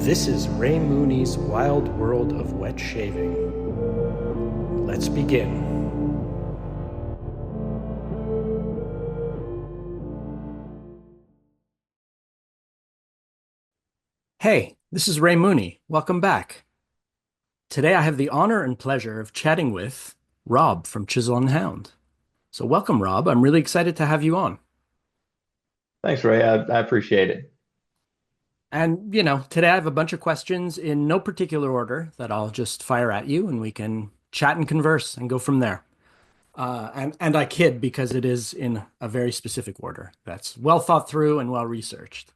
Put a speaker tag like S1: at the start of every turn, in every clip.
S1: This is Ray Mooney's Wild World of Wet Shaving. Let's begin. Hey, this is Ray Mooney. Welcome back. Today I have the honor and pleasure of chatting with Rob from Chisel and Hound. So welcome, Rob. I'm really excited to have you on.
S2: Thanks, Ray. I appreciate it.
S1: And, today I have a bunch of questions in no particular order that I'll just fire at you and we can chat and converse and go from there. And I kid because it is in a very specific order that's well thought through and well researched.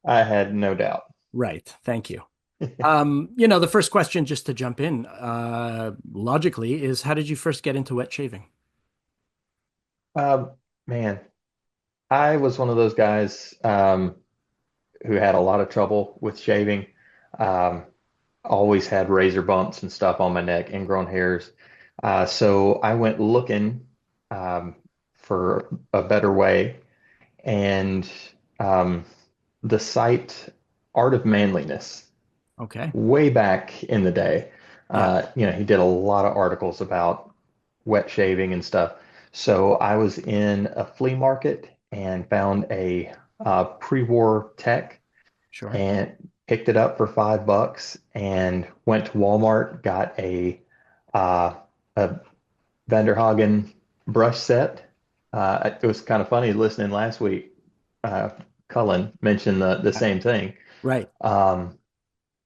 S2: I had no doubt.
S1: Right. Thank you. The first question, just to jump in, logically, is how did you first get into wet shaving?
S2: Man, I was one of those guys who had a lot of trouble with shaving. Um, Always had razor bumps and stuff on my neck, ingrown hairs. So I went looking um, for a better way, and um, the site Art of Manliness,
S1: Okay.
S2: way back in the day.
S1: Yeah.
S2: He did a lot of articles about wet shaving and stuff. So I was in a flea market and found a pre-war tech
S1: Sure.
S2: and picked it up for $5 and went to Walmart, got uh, a Vanderhagen brush set. It was kind of funny listening last week. Uh, Cullen mentioned the
S1: Yeah.
S2: same thing.
S1: Right.
S2: Um,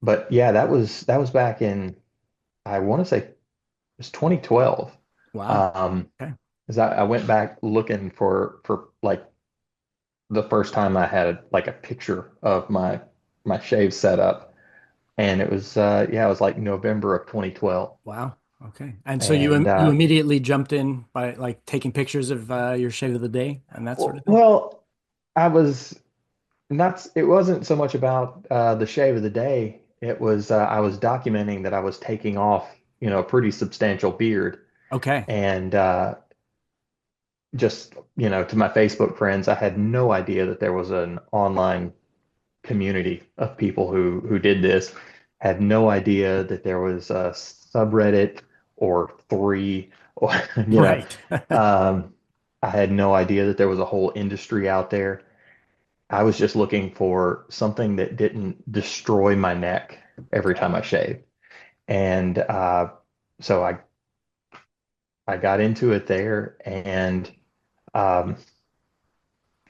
S2: but yeah, that was back in, I want to say it was 2012.
S1: Wow.
S2: Um,
S1: Okay.
S2: Because I went back looking for like the first time I had like a picture of my shave setup, and it was yeah, it was like November of 2012.
S1: Wow. Okay. And so you
S2: And
S1: you immediately jumped in by like taking pictures of your shave of the day and that sort of thing?
S2: well, I was not. It wasn't so much about the shave of the day. It was I was documenting that I was taking off, a pretty substantial beard,
S1: Okay.
S2: and just, to my Facebook friends, I had no idea that there was an online community of people who did this. Had no idea that there was a subreddit or three, or
S1: Right.
S2: um, I had no idea that there was a whole industry out there. I was just looking for something that didn't destroy my neck every
S1: Okay.
S2: time I shaved. And so I got into it there, and um,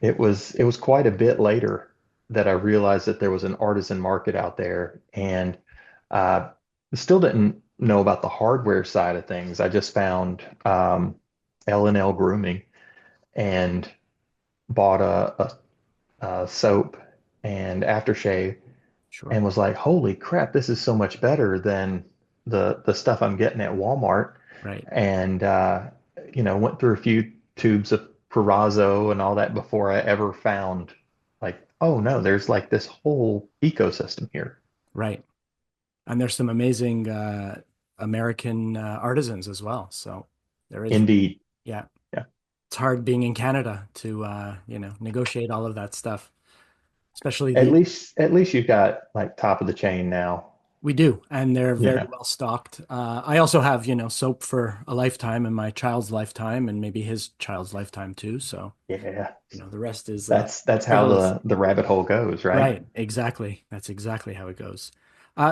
S2: it was quite a bit later that I realized that there was an artisan market out there, and uh, still didn't know about the hardware side of things. I just found L&L Grooming and bought a soap and aftershave,
S1: Sure.
S2: and was like, "Holy crap, this is so much better than the stuff I'm getting at Walmart."
S1: Right.
S2: And went through a few tubes of Perazzo and all that before I ever found like, oh no, there's like this whole ecosystem here.
S1: Right. And there's some amazing American artisans as well. So there is,
S2: Indeed.
S1: yeah,
S2: Yeah.
S1: it's hard being in Canada to negotiate all of that stuff, especially
S2: At
S1: the
S2: least at least you've got like top of the chain now.
S1: we do, and they're very
S2: Yeah.
S1: well stocked. I also have, soap for a lifetime and my child's lifetime and maybe his child's lifetime too. So,
S2: Yeah.
S1: the rest is
S2: That's how
S1: frivolous.
S2: the rabbit hole goes, right?
S1: Right, exactly. That's exactly how it goes.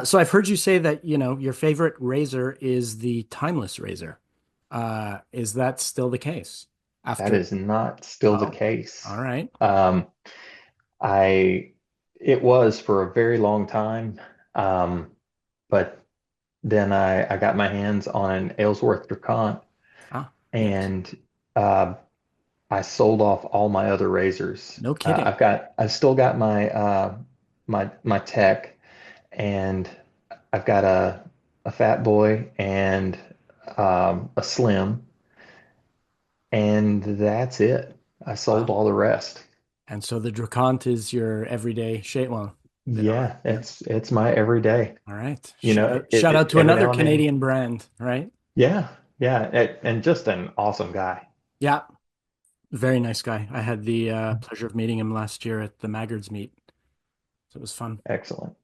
S1: So I've heard you say that, your favorite razor is the timeless razor. Is that still the case?
S2: That
S1: After,
S2: is not still the
S1: oh,
S2: case.
S1: all right.
S2: Um, I it was for a very long time. Um, but then I got my hands on an Aylesworth Dracant,
S1: Ah, yes.
S2: and uh, I sold off all my other razors.
S1: No kidding.
S2: I've still got my tech, and I've got a Fat Boy and a Slim, and that's it. I sold
S1: Wow.
S2: all the rest.
S1: And so the Dracant is your everyday shade. Well,
S2: Yeah,
S1: yeah.
S2: it's my everyday.
S1: All right.
S2: You know,
S1: Shout out to
S2: every
S1: another
S2: now and then.
S1: Canadian brand, right?
S2: Yeah, yeah, and just an awesome guy.
S1: Yeah. Very nice guy. I had the pleasure of meeting him last year at the Maggards meet. So it was fun.
S2: Excellent.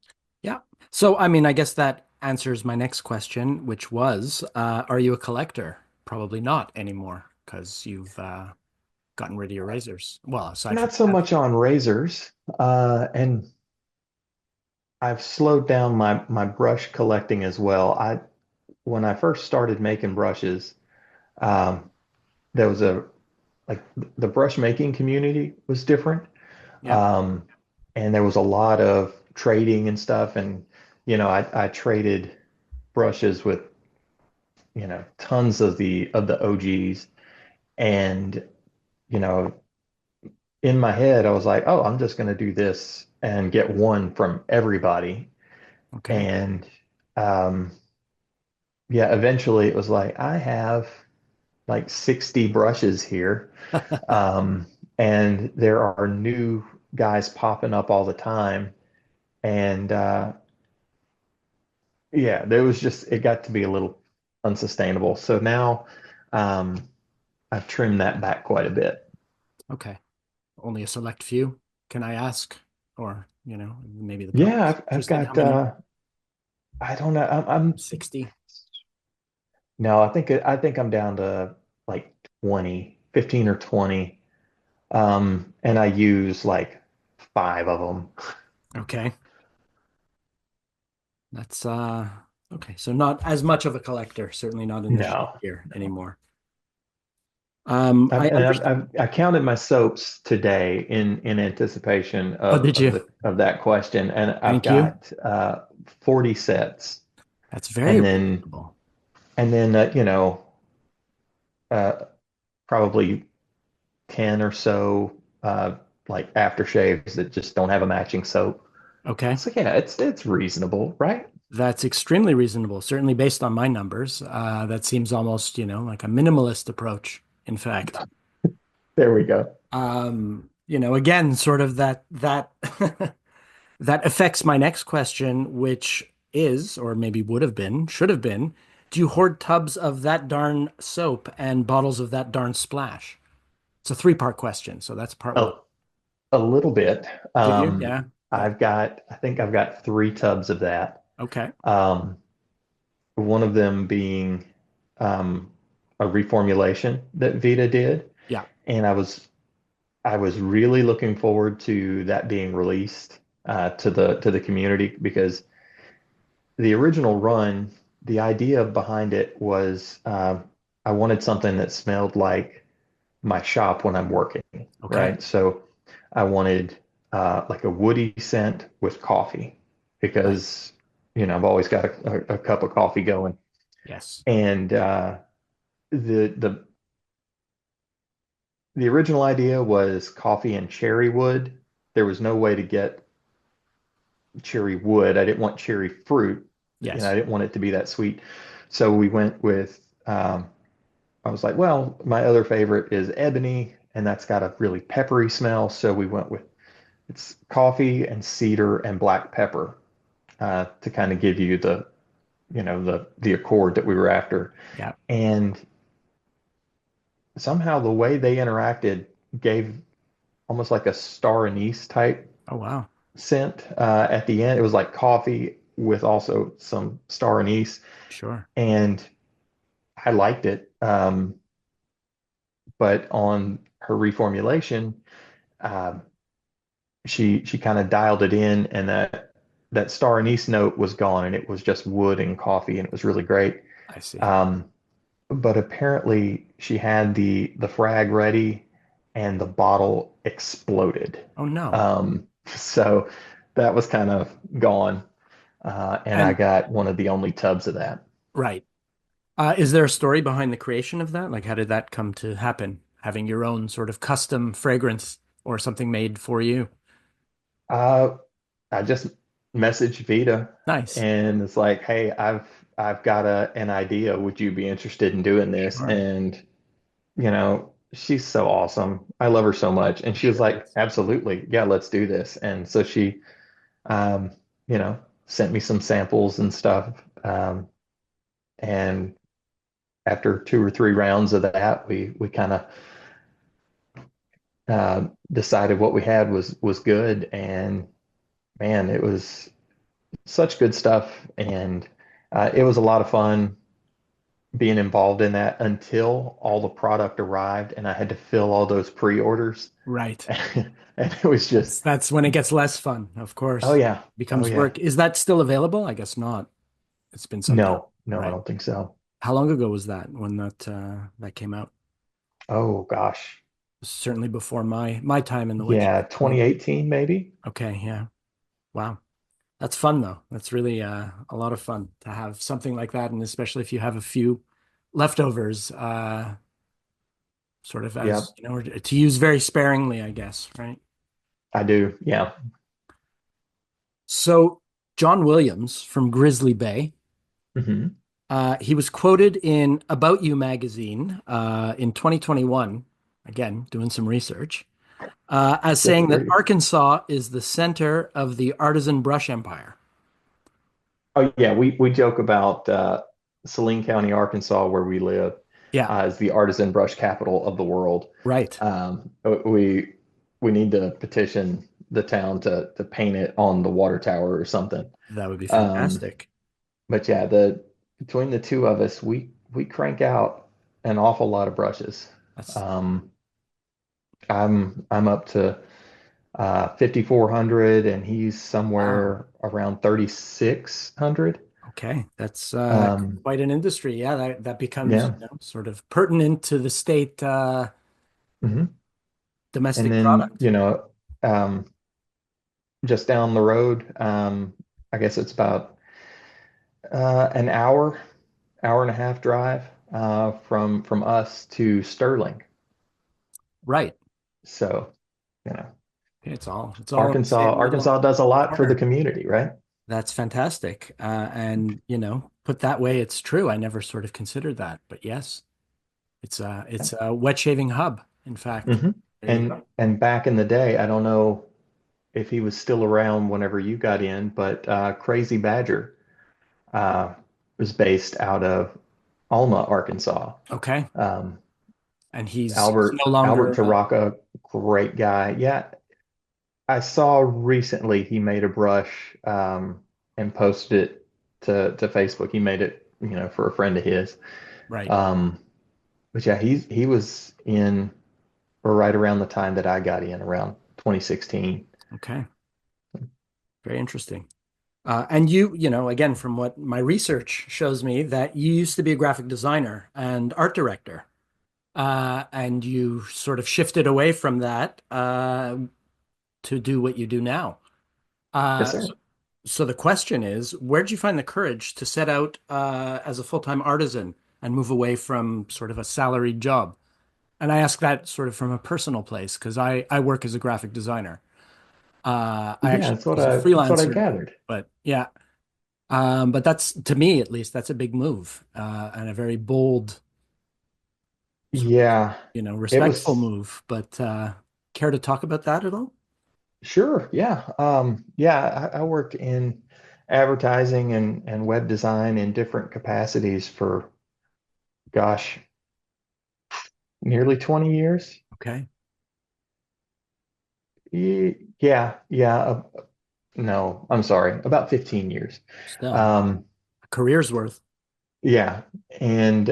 S1: Yeah. So, I mean, I guess that answers my next question, which was, are you a collector? Probably not anymore because you've gotten rid of your razors. Well, aside from
S2: Not so
S1: that.
S2: much on razors, and I've slowed down my brush collecting as well. I When I first started making brushes, um, there was a like the brush making community was different.
S1: Yeah.
S2: Um, and there was a lot of trading and stuff. And, I traded brushes with, tons of the OGs. And, you know, in my head, I was like, oh, I'm just going to do this and get one from everybody.
S1: Okay.
S2: And um, yeah, eventually it was like, I have like 60 brushes here. Um, and there are new guys popping up all the time. And yeah, there was just, it got to be a little unsustainable. So now um, I've trimmed that back quite a bit.
S1: Okay. Only a select few, can I ask? Or, maybe the
S2: Yeah,
S1: public's
S2: I've
S1: interested. How
S2: got,
S1: many?
S2: I don't know. I'm
S1: 60.
S2: no, I think I'm down to like 20, 15 or 20. And I use like five of them.
S1: Okay. That's okay. So not as much of a collector, certainly not in this
S2: No,
S1: year
S2: no.
S1: anymore.
S2: I've,
S1: I
S2: and
S1: understand.
S2: I counted my soaps today in anticipation
S1: Oh,
S2: of
S1: did you?
S2: that question, and I've
S1: Thank you.
S2: got 40 sets,
S1: That's very
S2: and then
S1: reasonable.
S2: and then uh, probably 10 or so like aftershaves that just don't have a matching soap.
S1: Okay.
S2: So yeah, it's reasonable, right?
S1: That's extremely reasonable, certainly based on my numbers. That seems almost, like a minimalist approach, in fact.
S2: There we go.
S1: Again, sort of that that affects my next question, which is, or maybe would have been, should have been, do you hoard tubs of that darn soap and bottles of that darn splash? It's a three-part question, so that's part one.
S2: A, a little bit.
S1: Do you? Yeah. That
S2: I think I've got three tubs of that.
S1: okay.
S2: Um, one of them being um, a reformulation that Vita did,
S1: Yeah.
S2: and I was really looking forward to that being released to the community because the original run, the idea behind it was I wanted something that smelled like my shop when I'm working,
S1: Okay.
S2: right? So I wanted like a woody scent with coffee
S1: Right.
S2: because I've always got a cup of coffee going.
S1: Yes.
S2: And the the the original idea was coffee and cherry wood. There was no way to get cherry wood. I didn't want cherry fruit. I
S1: Yes.
S2: didn't want it to be that sweet. So we went with I was like, well, my other favorite is ebony, and that's got a really peppery smell. So we went with it's coffee and cedar and black pepper to kind of give you the accord that we were after.
S1: Yeah.
S2: And somehow the way they interacted gave almost like a star anise type
S1: Oh, wow.
S2: scent at the end. It was like coffee with also some star anise,
S1: Sure.
S2: and I liked it. But on her reformulation, um, she kind of dialed it in, and that star anise note was gone, and it was just wood and coffee, and it was really great.
S1: I see.
S2: Um, but apparently, she had the frag ready, and the bottle exploded.
S1: Oh, no.
S2: So that was kind of gone. And I
S1: And
S2: got one of the only tubs of that.
S1: right. Is there a story behind the creation of that? Like, how did that come to happen? Having your own sort of custom fragrance or something made for you?
S2: Uh, I just messaged Vita
S1: Nice.
S2: and it's like, hey, I've got an idea. Would you be interested in doing this?
S1: Sure.
S2: And she's so awesome. I love her so much. And she was
S1: Sure
S2: like,
S1: is.
S2: absolutely, yeah, let's do this. And so she, um, you know, sent me some samples and stuff. And after two or three rounds of that, we kind of decided what we had was good. And man, it was such good stuff, and it was a lot of fun being involved in that until all the product arrived, and I had to fill all those pre-orders,
S1: Right.
S2: and it was just,
S1: That's when it gets less fun, of
S2: oh
S1: course.
S2: yeah, oh
S1: Becomes
S2: yeah.
S1: work. Is that still available? I guess not. It's been some time.
S2: No, no, I
S1: Right.
S2: don't think so.
S1: How long ago was that when that came out?
S2: Oh gosh,
S1: Certainly before my time in the witch
S2: yeah,
S1: world.
S2: 2018 maybe.
S1: Okay, yeah. Wow. That's fun though. That's really a lot of fun to have something like that, and especially if you have a few leftovers, sort of
S2: Yeah,
S1: as to use very sparingly, I guess, right?
S2: I do. Yeah.
S1: So John Williams from Grizzly Bay,
S2: Hmm.
S1: he was quoted in About You magazine in 2021, again doing some research, as
S2: Good
S1: saying that
S2: grief.
S1: Arkansas is the center of the artisan brush empire.
S2: Oh yeah, we joke about Saline County, Arkansas, where we live,
S1: Yeah,
S2: as the artisan brush capital of the world.
S1: right.
S2: We need to petition the town to paint it on the water tower or something.
S1: That would be
S2: Um,
S1: fantastic.
S2: but yeah, the between the two of us, we crank out an awful lot of brushes.
S1: That's
S2: Um, I'm up to 5,400, and he's
S1: wow.
S2: somewhere around 3,600.
S1: Okay, that's
S2: Um,
S1: quite an industry. Yeah, that becomes,
S2: yeah.
S1: sort of pertinent to the state
S2: Hmm. And
S1: domestic
S2: then,
S1: product.
S2: um, just down the road, I guess it's about an hour and a half drive from us to Sterling.
S1: Right.
S2: So, you know,
S1: Okay, it's all in the
S2: Arkansas,
S1: same
S2: Arkansas
S1: little
S2: does a lot for the
S1: corner.
S2: community, right?
S1: That's fantastic. And put that way, it's true. I never sort of considered that, but yes, it's a wet shaving hub, in fact.
S2: Hmm.
S1: There you
S2: And
S1: go.
S2: and back in the day, I don't know if he was still around whenever you got in, but Crazy Badger uh, was based out of Alma, Arkansas.
S1: Okay.
S2: Um,
S1: And he's
S2: Albert
S1: no
S2: Albert
S1: longer
S2: Taraka, great guy. Yeah, I saw recently he made a brush and posted it to Facebook. He made it, for a friend of his.
S1: right.
S2: Um, but yeah, he was in or right around the time that I got in, around 2016.
S1: Okay. Very interesting. And again, from what my research shows me, that you used to be a graphic designer and art director, and you sort of shifted away from that to do what you do now.
S2: Yes,
S1: Uh, so,
S2: sir.
S1: so the question is, where did you find the courage to set out as a full-time artisan and move away from sort of a salaried job? And I ask that sort of from a personal place because I work as a graphic designer. I
S2: Yeah,
S1: actually
S2: that's
S1: work
S2: what
S1: as a
S2: I
S1: freelancer,
S2: gathered.
S1: but yeah. But that's, to me at least, that's a big move, and a very bold, sort of,
S2: Yeah, it
S1: respectful
S2: was.
S1: move. But care to talk about that at all?
S2: Sure. Yeah. Yeah, I worked in advertising and web design in different capacities for, gosh, nearly 20 years.
S1: Okay,
S2: Yeah, yeah. No, I'm sorry, about 15 years.
S1: still
S2: Um,
S1: a career's worth.
S2: yeah. And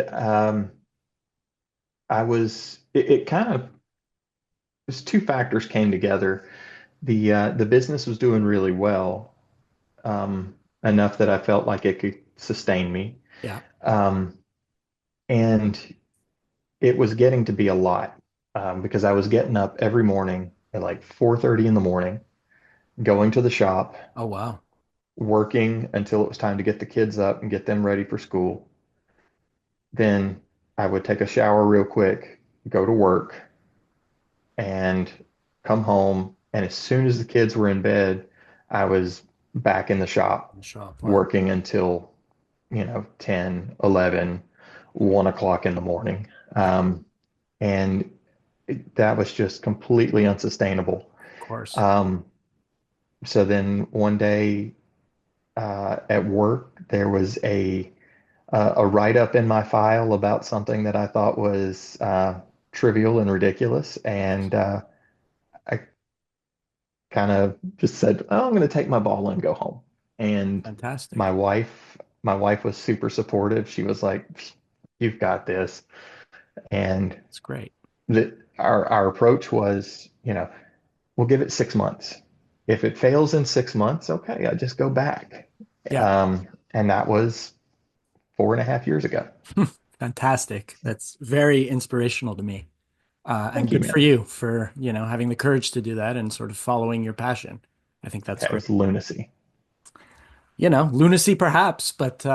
S2: it kind of, there's two factors came together. The business was doing really well, enough that I felt like it could sustain me.
S1: Yeah.
S2: Um, and it was getting to be a lot, because I was getting up every morning at like 4:30 in the morning, going to the shop,
S1: Oh wow.
S2: working until it was time to get the kids up and get them ready for school. Then I would take a shower real quick, go to work, and come home. And as soon as the kids were in bed, I was back in the shop
S1: In the shop. Wow.
S2: working until, 10, 11, 1 o'clock in the morning.
S1: Okay.
S2: And that was just completely unsustainable.
S1: Of course.
S2: Um, so then one day at work, there was a write-up in my file about something that I thought was trivial and ridiculous,
S1: Yes.
S2: and I kind of just said, "Oh, I'm going to take my ball and go home." And
S1: Fantastic.
S2: my wife was super supportive. She was like, "You've got this." And
S1: It's great.
S2: our approach was, we'll give it 6 months. If it fails in 6 months, okay, I just go back.
S1: Yeah.
S2: And that was 4.5 years ago.
S1: Fantastic. That's very inspirational to me. And
S2: Thank you,
S1: good for
S2: man.
S1: you for, having the courage to do that and sort of following your passion. I think that's
S2: That
S1: great.
S2: was lunacy
S1: Lunacy perhaps, but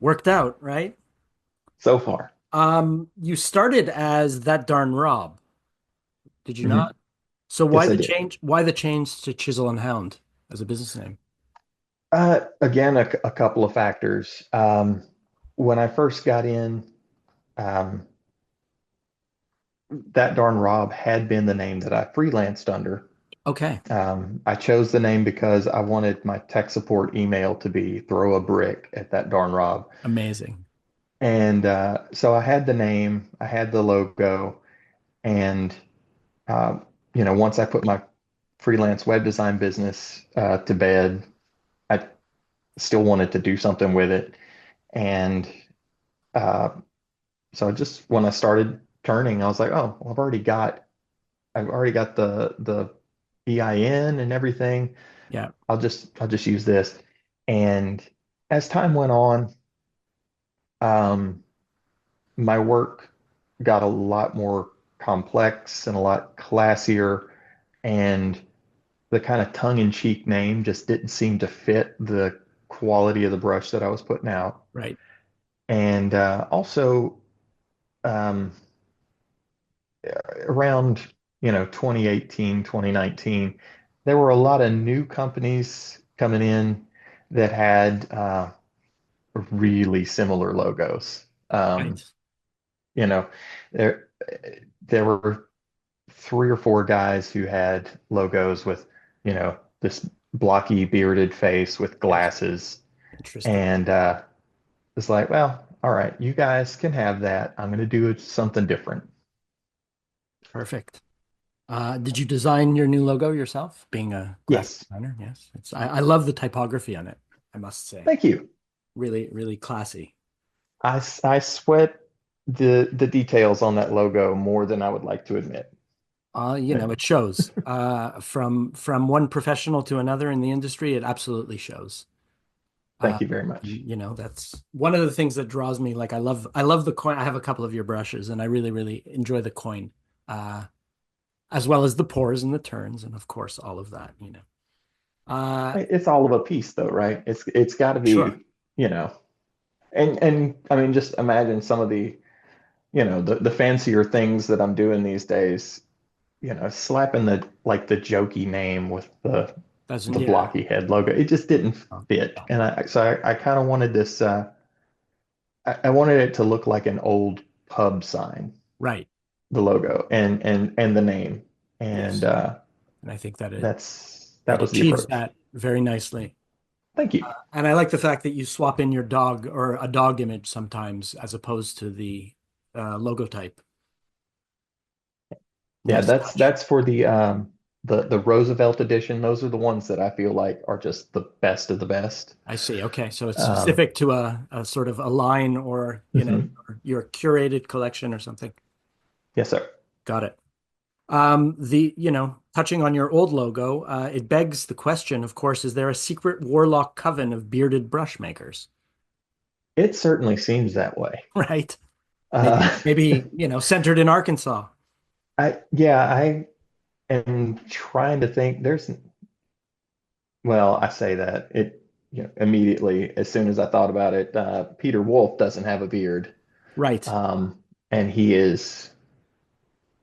S1: worked out, right?
S2: so far.
S1: You started as that darn Rob, did you
S2: Hmm.
S1: not? So why
S2: Yes, I
S1: the
S2: did.
S1: change? Why the change to Chisel and Hound as a business name?
S2: Again, a couple of factors. When I first got in, um, that darn Rob had been the name that I freelanced under.
S1: Okay,
S2: I chose the name because I wanted my tech support email to be throw a brick at that darn Rob.
S1: amazing.
S2: And so I had the name, I had the logo, and once I put my freelance web design business to bed, I still wanted to do something with it. And uh, so I just when I started turning, I was like, oh, well, I've already got the EIN and everything.
S1: Yeah,
S2: I'll just use this. And as time went on, um, my work got a lot more complex and a lot classier, and the kind of tongue-in-cheek name just didn't seem to fit the quality of the brush that I was putting out.
S1: right.
S2: And also, um, around 2018, 2019, there were a lot of new companies coming in that had really similar logos.
S1: Right.
S2: You know, there there were three or four guys who had logos with, this blocky bearded face with
S1: Yes.
S2: glasses.
S1: Interesting.
S2: And it's like, well, all right, you guys can have that. I'm going to do something different.
S1: Perfect. Did you design your new logo yourself, being a graphic
S2: Yes.
S1: designer? Yes. I love the typography on it, I must say.
S2: Thank you.
S1: Really, really classy.
S2: I sweat the details on that logo more than I would like to admit.
S1: It shows. From one professional to another in the industry, it absolutely shows. Uh,
S2: Thank you very much.
S1: that's one of the things that draws me. Like I love the coin. I have a couple of your brushes, and I really, really enjoy the coin, uh, as well as the pours and the turns, and of course all of that.
S2: It's all of a piece though, right? It's got to
S1: Sure.
S2: be, you know. And I mean, just imagine some of the fancier things that I'm doing these days, slapping the jokey name with
S1: Doesn't,
S2: the
S1: yeah.
S2: blocky head logo. It just didn't
S1: Oh,
S2: fit.
S1: oh,
S2: And I kind of wanted this I wanted it to look like an old pub sign,
S1: right.
S2: the logo and the name. And
S1: Yes. And I think that it
S2: that
S1: it
S2: was the
S1: achieves
S2: approach.
S1: that very nicely.
S2: Thank you.
S1: And I like the fact that you swap in your dog or a dog image sometimes as opposed to the logo type.
S2: Yeah,
S1: Nice
S2: that's
S1: touch.
S2: that's for the Roosevelt edition. Those are the ones that I feel like are just the best of the best.
S1: I see. Okay. So it's
S2: Um,
S1: specific to a sort of a line or,
S2: mhm.
S1: your curated collection or something.
S2: Yes, sir.
S1: Got it. Touching on your old logo, it begs the question, of course, is there a secret warlock coven of bearded brush makers?
S2: It certainly seems that way.
S1: Right? Maybe,
S2: Uh,
S1: maybe, centered in Arkansas.
S2: I am trying to think. Well, I say that immediately as soon as I thought about it, Peter Wolf doesn't have a beard,
S1: Right.
S2: um, and he is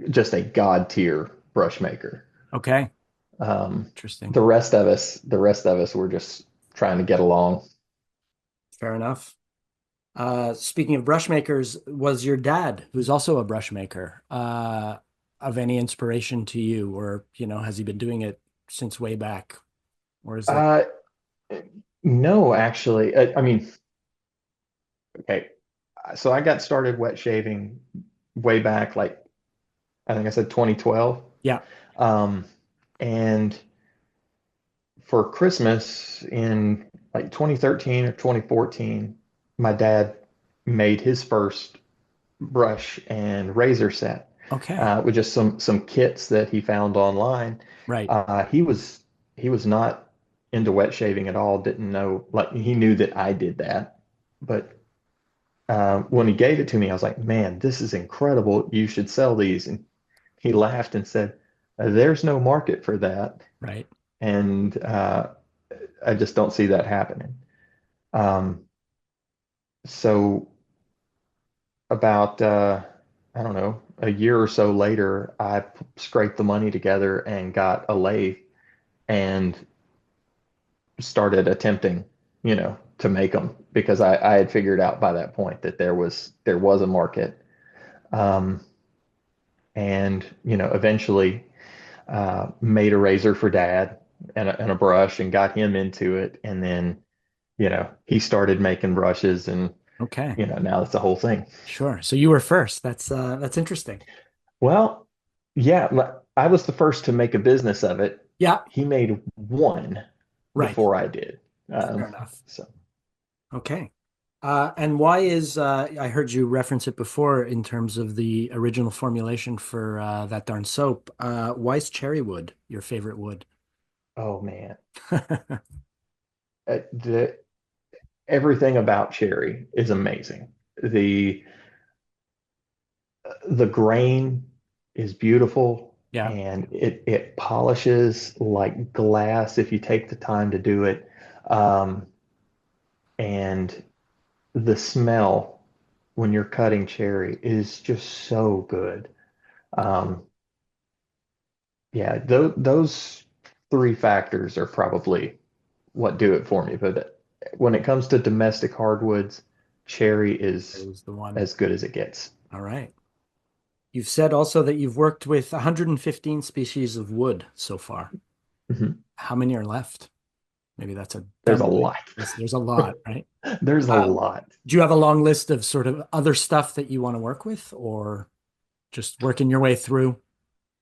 S2: just a god tier brush maker.
S1: Okay.
S2: Um,
S1: Interesting.
S2: the rest of us were just trying to get along.
S1: Fair enough. Speaking of brush makers, was your dad, who's also a brush maker, of any inspiration to you, or has he been doing it since way back, or is it
S2: Uh, no, actually, I mean, okay. So I got started wet shaving way back, like I think I said 2012.
S1: yeah,
S2: Um, and for Christmas in like 2013 or 2014, my dad made his first brush and razor set
S1: Okay.
S2: with just some kits that he found online.
S1: Right.
S2: He was not into wet shaving at all. Didn't know, like, he knew that I did that, but when he gave it to me, I was like, "Man, this is incredible. You should sell these." And he laughed and said, "There's no market for that."
S1: Right.
S2: And I just don't see that happening. Um, so about I don't know, a year or so later, I scraped the money together and got a lathe and started attempting, to make them because I had figured out by that point that there was a market. Um, and eventually made a razor for dad and a brush and got him into it. And then he started making brushes and
S1: Okay.
S2: now it's a whole thing.
S1: Sure. So you were first. That's interesting.
S2: Well, yeah, I was the first to make a business of it.
S1: Yeah.
S2: He made one
S1: Right.
S2: before I did.
S1: Fair enough.
S2: So,
S1: Okay. And why is I heard you reference it before in terms of the original formulation for that darn soap. Why is cherry wood your favorite wood?
S2: oh man, the everything about cherry is amazing. The the grain is beautiful
S1: Yeah.
S2: and it polishes like glass if you take the time to do it. Um, and the smell when you're cutting cherry is just so good. Um, yeah, those three factors are probably what do it for me. But when it comes to domestic hardwoods, cherry
S1: It
S2: is
S1: was the one.
S2: as good as it gets.
S1: All right. You've said also that you've worked with 115 species of wood so far.
S2: Mhm.
S1: How many are left? Maybe that's a
S2: There's
S1: dumb
S2: a
S1: question.
S2: lot.
S1: There's a lot, right?
S2: There's a
S1: Um,
S2: lot.
S1: do you have a long list of sort of other stuff that you want to work with, or just working your way through?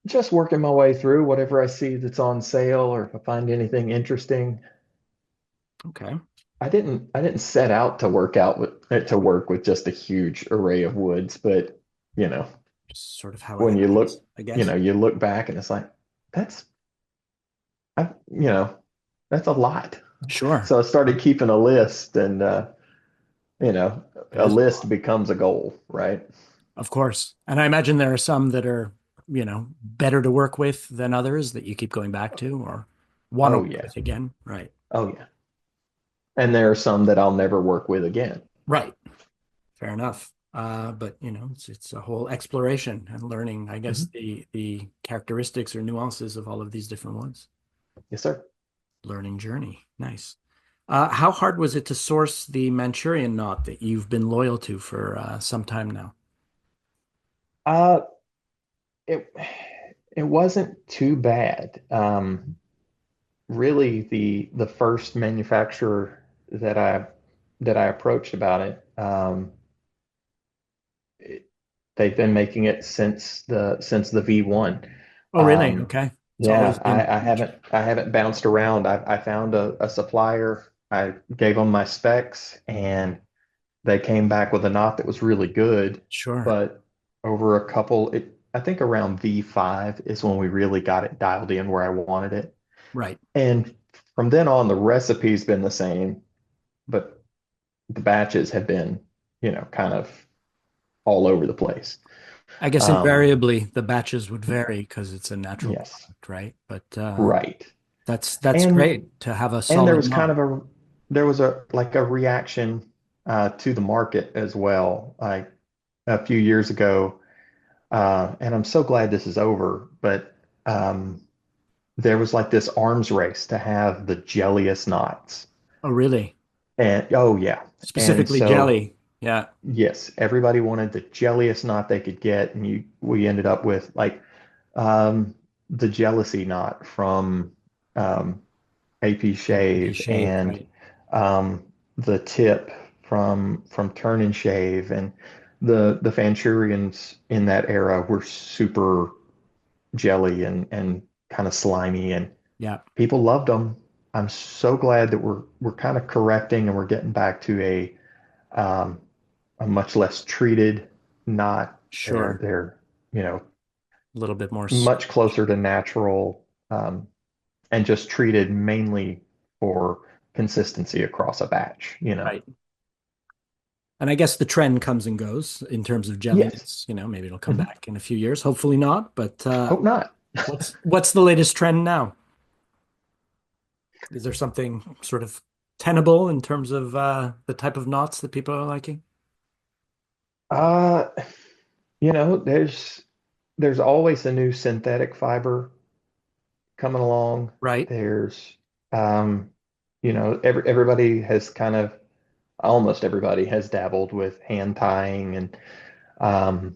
S2: Just working my way through whatever I see that's on sale or if I find anything interesting.
S1: Okay.
S2: I didn't set out to work with just a huge array of woods, but you know,
S1: Just sort of how it
S2: when you
S1: happens,
S2: look,
S1: I guess.
S2: you look back and it's like, that's I that's a lot.
S1: Sure.
S2: So I started keeping a list and you know,
S1: It
S2: a
S1: is a
S2: list
S1: lot.
S2: becomes a goal, right?
S1: Of course. And I imagine there are some that are, better to work with than others that you keep going back to or want to
S2: Oh
S1: work
S2: yeah.
S1: with again. Right.
S2: Oh yeah. And there are some that I'll never work with again.
S1: Right. Fair enough. But it's a whole exploration and learning, I guess,
S2: Mhm.
S1: the characteristics or nuances of all of these different ones.
S2: Yes, sir.
S1: Learning journey. Nice. How hard was it to source the Manchurian knot that you've been loyal to for some time now?
S2: Uh, it it wasn't too bad. Really, the first manufacturer that I approached about it, it- they've been making it since the V1.
S1: Oh, really?
S2: Um,
S1: Okay. It's always
S2: yeah,
S1: been.
S2: I haven't bounced around. I found a supplier. I gave them my specs, and they came back with a knot that was really good.
S1: Sure.
S2: But over I think around V5 is when we really got it dialed in where I wanted it.
S1: Right.
S2: And from then on, the recipe's been the same, but the batches have been, kind of all over the place.
S1: I guess
S2: Um,
S1: invariably the batches would vary because it's a natural
S2: yes,
S1: product, right? But
S2: right.
S1: that's
S2: And
S1: great to have a
S2: and
S1: solid knot.
S2: there was a like a reaction to the market as well. Like a few years ago, and I'm so glad this is over, but um, there was like this arms race to have the jelliest knots.
S1: Oh, really?
S2: And oh yeah. And
S1: Specifically
S2: so
S1: jelly. Yeah.
S2: yes, everybody wanted the jelliest knot they could get, and we ended up with like um, the jealousy knot from um, AP
S1: AP
S2: Shave
S1: shave,
S2: and
S1: right?
S2: um, the tip from Turn and Shave and the Fanchurians in that era were super jelly and kind of slimy and
S1: Yeah.
S2: people loved them. I'm so glad that we're kind of correcting and we're getting back to um, a much less treated knot. They're
S1: Sure.
S2: they're you know
S1: A little bit more
S2: much
S1: stretch.
S2: closer to natural, and just treated mainly for consistency across a batch.
S1: Right. And I guess the trend comes and goes in terms of
S2: Yes.
S1: jelliness. Maybe it'll come
S2: Mhm.
S1: back in a few years. Hopefully not. But
S2: Hope not.
S1: what's the latest trend now? Is there something sort of tenable in terms of the type of knots that people are liking?
S2: Uh, there's always a new synthetic fiber coming along.
S1: Right.
S2: There's um, everybody has kind of almost everybody has dabbled with hand tying, and um,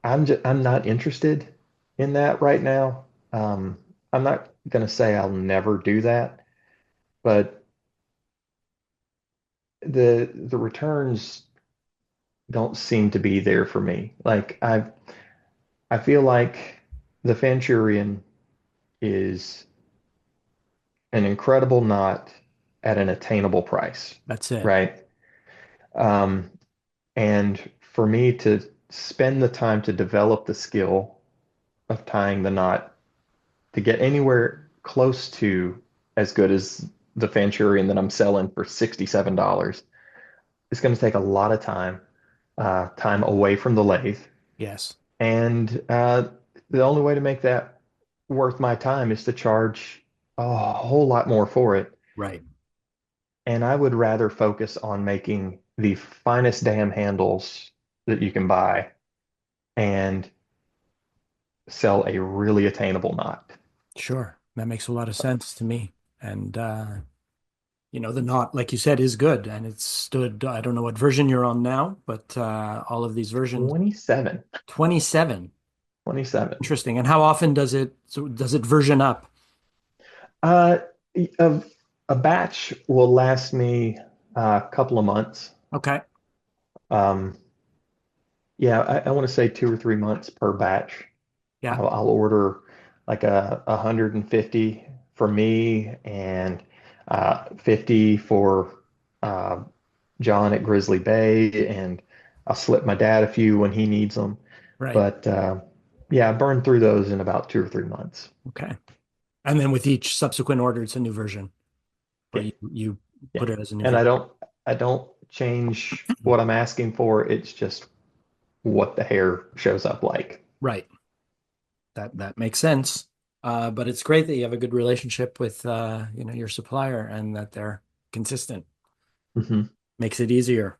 S2: I'm not interested in that right now. I'm not gonna say I'll never do that, but the returns don't seem to be there for me. Like I feel like the Fanchurian is an incredible knot at an attainable price,
S1: That's it.
S2: right? Um, and for me to spend the time to develop the skill of tying the knot to get anywhere close to as good as the Fanchurian that I'm selling for $67, it's going to take a lot of time, time away from the lathe.
S1: Yes.
S2: And the only way to make that worth my time is to charge a whole lot more for it.
S1: Right.
S2: And I would rather focus on making the finest damn handles that you can buy and sell a really attainable knot.
S1: Sure. That makes a lot of sense to me. And the knot, like you said, is good. And it's stood, I don't know what version you're on now, but all of these versions,
S2: 27,
S1: 27.
S2: 27.
S1: Interesting. And how often does it version up?
S2: Uh, a, a batch will last me a couple of months.
S1: Okay.
S2: Um, yeah, I want to say 2 or 3 months per batch.
S1: Yeah.
S2: I'll order like 150 for me and 50 for uh, John at Grizzly Bay, and I'll slip my dad a few when he needs them.
S1: Right.
S2: But yeah, I burn through those in about 2 or 3 months.
S1: Okay. And then with each subsequent order, it's a new version, or
S2: Yeah,
S1: you
S2: yeah.
S1: put it as a new
S2: And
S1: version.
S2: I don't change what I'm asking for. It's just what the hair shows up like.
S1: Right. That makes sense. But it's great that you have a good relationship with your supplier and that they're consistent.
S2: Hmm.
S1: Makes it easier.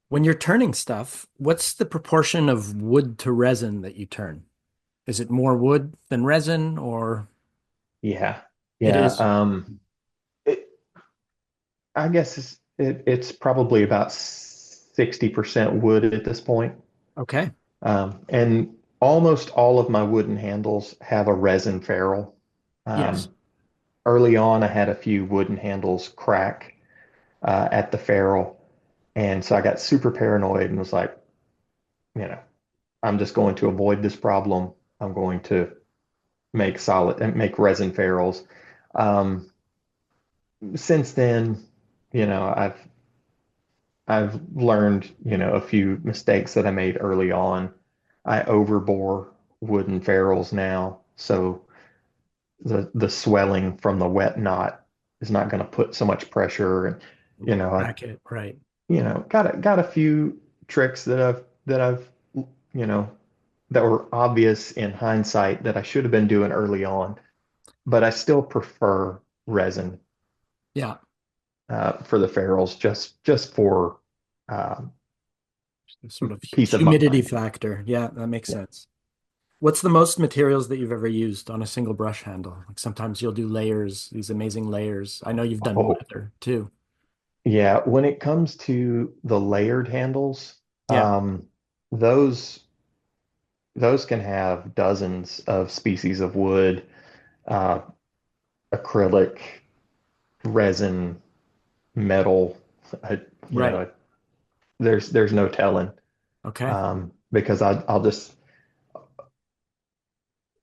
S1: When you're turning stuff, what's the proportion of wood to resin that you turn? Is it more wood than resin, or
S2: Yeah,
S1: it
S2: yeah.
S1: is?
S2: It, I guess it's probably about 60% wood at this point.
S1: Okay.
S2: And almost all of my wooden handles have a resin ferrule.
S1: Yes.
S2: Um, Early on, I had a few wooden handles crack at the ferrule. And so I got super paranoid and was like, you know, I'm just going to avoid this problem. I'm going to make solid and make resin ferrules. Um, since then, you know, I've learned, a few mistakes that I made early on. I overbore wooden ferrules now, so the swelling from the wet knot is not going to put so much pressure. And I
S1: Back it. Right.
S2: got a few tricks that I've you know that were obvious in hindsight that I should have been doing early on, but I still prefer resin
S1: Yeah.
S2: for the ferrules just for um,
S1: Sort of
S2: peace of
S1: humidity
S2: mind.
S1: factor. Yeah, that makes
S2: Yeah.
S1: sense. What's the most materials that you've ever used on a single brush handle? Like sometimes you'll do layers, these amazing layers. I know you've done
S2: Oh,
S1: weather too.
S2: yeah. When it comes to the layered handles,
S1: Yeah.
S2: um, those those can have dozens of species of wood, uh, acrylic, resin, metal. Uh, you
S1: Right.
S2: know, there's no telling,
S1: Okay.
S2: because I'll just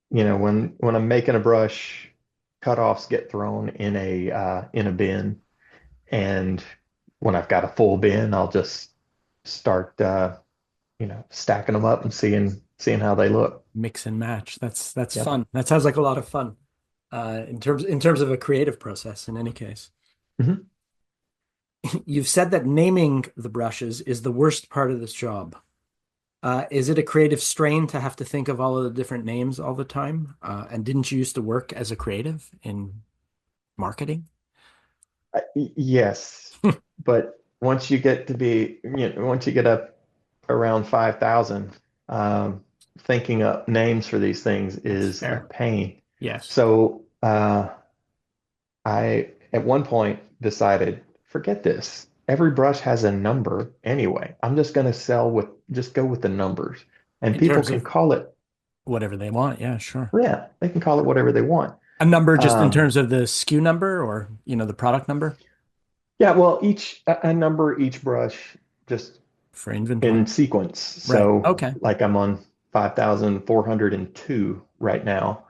S2: when I'm making a brush, cutoffs get thrown in a bin, and when I've got a full bin, I'll just start stacking them up and seeing how they look.
S1: Mix and match. That's
S2: Yep.
S1: fun. That sounds like a lot of fun. In terms of a creative process, in any case.
S2: Mhm.
S1: You've said that naming the brushes is the worst part of this job. Is it a creative strain to have to think of all of the different names all the time? And didn't you used to work as a creative in marketing?
S2: Yes, but once you get up around 5,000, thinking up names for these things
S1: That's
S2: is a
S1: fair.
S2: pain.
S1: Yes.
S2: So I, at one point, decided, forget this. Every brush has a number anyway. I'm just going to just go with the numbers. And
S1: In
S2: people
S1: terms
S2: can
S1: of
S2: call it,
S1: whatever they want. Yeah, sure.
S2: yeah, they can call it whatever they want.
S1: A number just in
S2: Um,
S1: terms of the SKU number or, the product number
S2: yeah, well, a number each brush just
S1: for inventory.
S2: in sequence.
S1: Right.
S2: So,
S1: Okay.
S2: like I'm on 5,402 right now.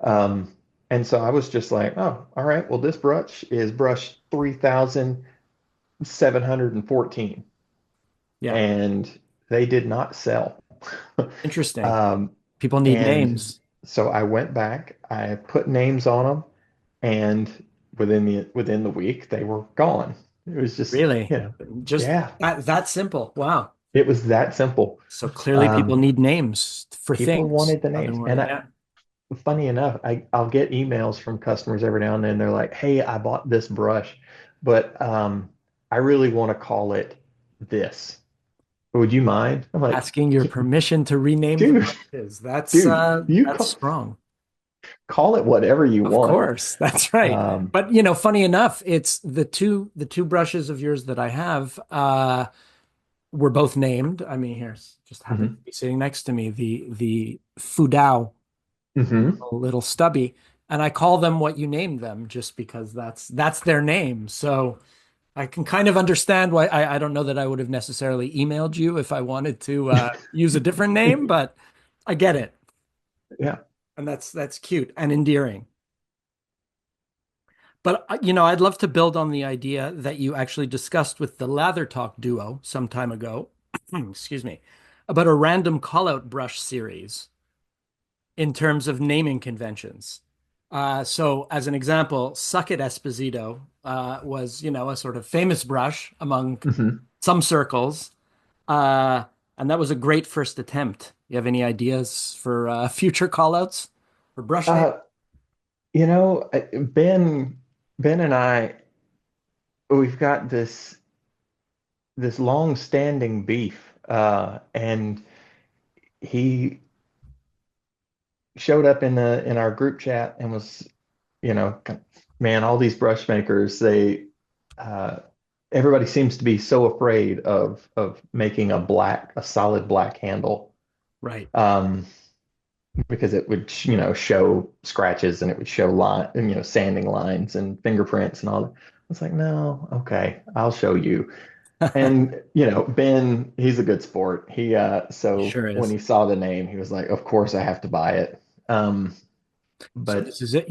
S2: Um, and so I was just like, oh, all right, well, this brush is brush 3,714.
S1: Yeah.
S2: And they did not sell.
S1: Interesting.
S2: Um,
S1: People need
S2: and
S1: names.
S2: so I went back, I put names on them, and within the week they were gone. It was just,
S1: Really? Just
S2: yeah,
S1: that simple. Wow.
S2: it was that simple.
S1: So clearly people
S2: Um,
S1: need names for
S2: people
S1: things.
S2: wanted the
S1: I've been
S2: names, and
S1: wondering. Yeah.
S2: funny enough, I'll get emails from customers every now and then. They're like, "Hey, I bought this brush, but I really want to call it this. Would you mind?" I'm like,
S1: Asking your permission to rename the
S2: dude,
S1: brushes. That's
S2: dude,
S1: uh
S2: you
S1: that's strong.
S2: call it whatever you
S1: Of
S2: want.
S1: course. That's right.
S2: Um,
S1: But funny enough, it's the two brushes of yours that I have were both named. I mean, here's just happens to
S2: mhm,
S1: be sitting next to me, the Fudao,
S2: mhm.
S1: a little stubby, and I call them what you named them just because that's their name. So I can kind of understand why I don't know that I would have necessarily emailed you if I wanted to use a different name, but I get it.
S2: Yeah.
S1: And that's cute and endearing. But I'd love to build on the idea that you actually discussed with the Lather Talk duo some time ago, excuse me, about a random callout brush series in terms of naming conventions. So, as an example, Suck It Esposito was, a sort of famous brush among
S2: Mhm.
S1: some circles, uh, and that was a great first attempt. You have any ideas for future callouts for brush name?
S2: Uh, Ben and I, we've got this long-standing beef, and he showed up in our group chat and was, man, all these brush makers, uh, everybody seems to be so afraid of making a solid black handle,
S1: Right.
S2: um, because it would, show scratches and it would show sanding lines and fingerprints and all that. It's like, no, okay, I'll show you. And Ben, he's a good sport. So
S1: Sure
S2: when
S1: is.
S2: he saw the name, he was like, of course I have to buy it.
S1: So
S2: But
S1: this is it.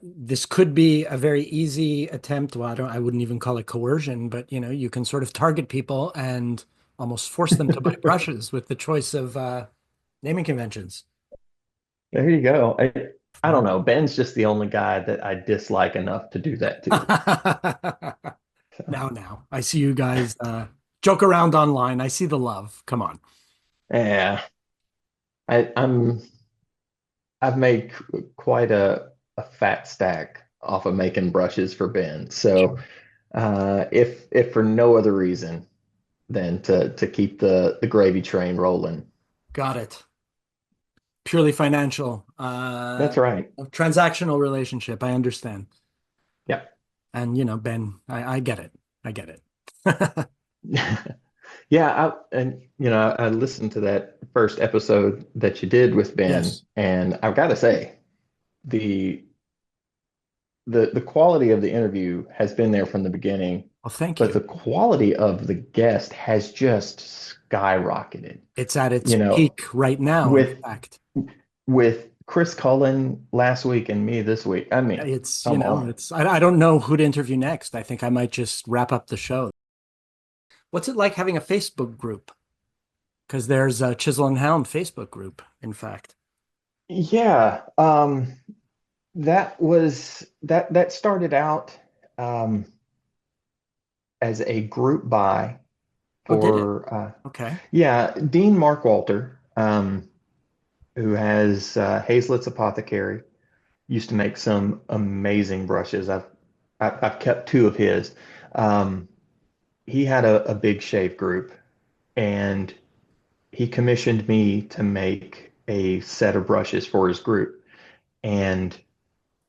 S1: This could be a very easy attempt. Well, I wouldn't even call it coercion, but you can sort of target people and almost force them to buy brushes with the choice of naming conventions.
S2: there you go. I don't know. Ben's just the only guy that I dislike enough to do that to. So,
S1: Now, I see you guys joke around online. I see the love. Come on.
S2: yeah, I, I'm I've made quite a fat stack off of making brushes for Ben. So if for no other reason than to keep the gravy train rolling.
S1: Got it. Purely financial,
S2: That's right.
S1: transactional relationship. I understand.
S2: Yeah.
S1: And Ben, I get it. I get it.
S2: Yeah, and I listened to that first episode that you did with Ben,
S1: Yes.
S2: and I've got to say, the the quality of the interview has been there from the beginning,
S1: Well, thank
S2: but
S1: you.
S2: the quality of the guest has just skyrocketed.
S1: It's at its
S2: You know,
S1: peak right now, in
S2: with
S1: fact.
S2: with Chris Cullen last week and me this week. I mean,
S1: It's,
S2: come on.
S1: it's, I don't know who to interview next. I think I might just wrap up the show. What's it like having a Facebook group? Because there's a Chisel and Hound Facebook group, in fact.
S2: Yeah, that started out um, as a group buy
S1: Oh, did it?
S2: for
S1: Okay.
S2: yeah, Dean Markwalter, who has Hazlitt's Apothecary, used to make some amazing brushes. I've kept two of his. Um, he had a big shave group, and he commissioned me to make a set of brushes for his group. And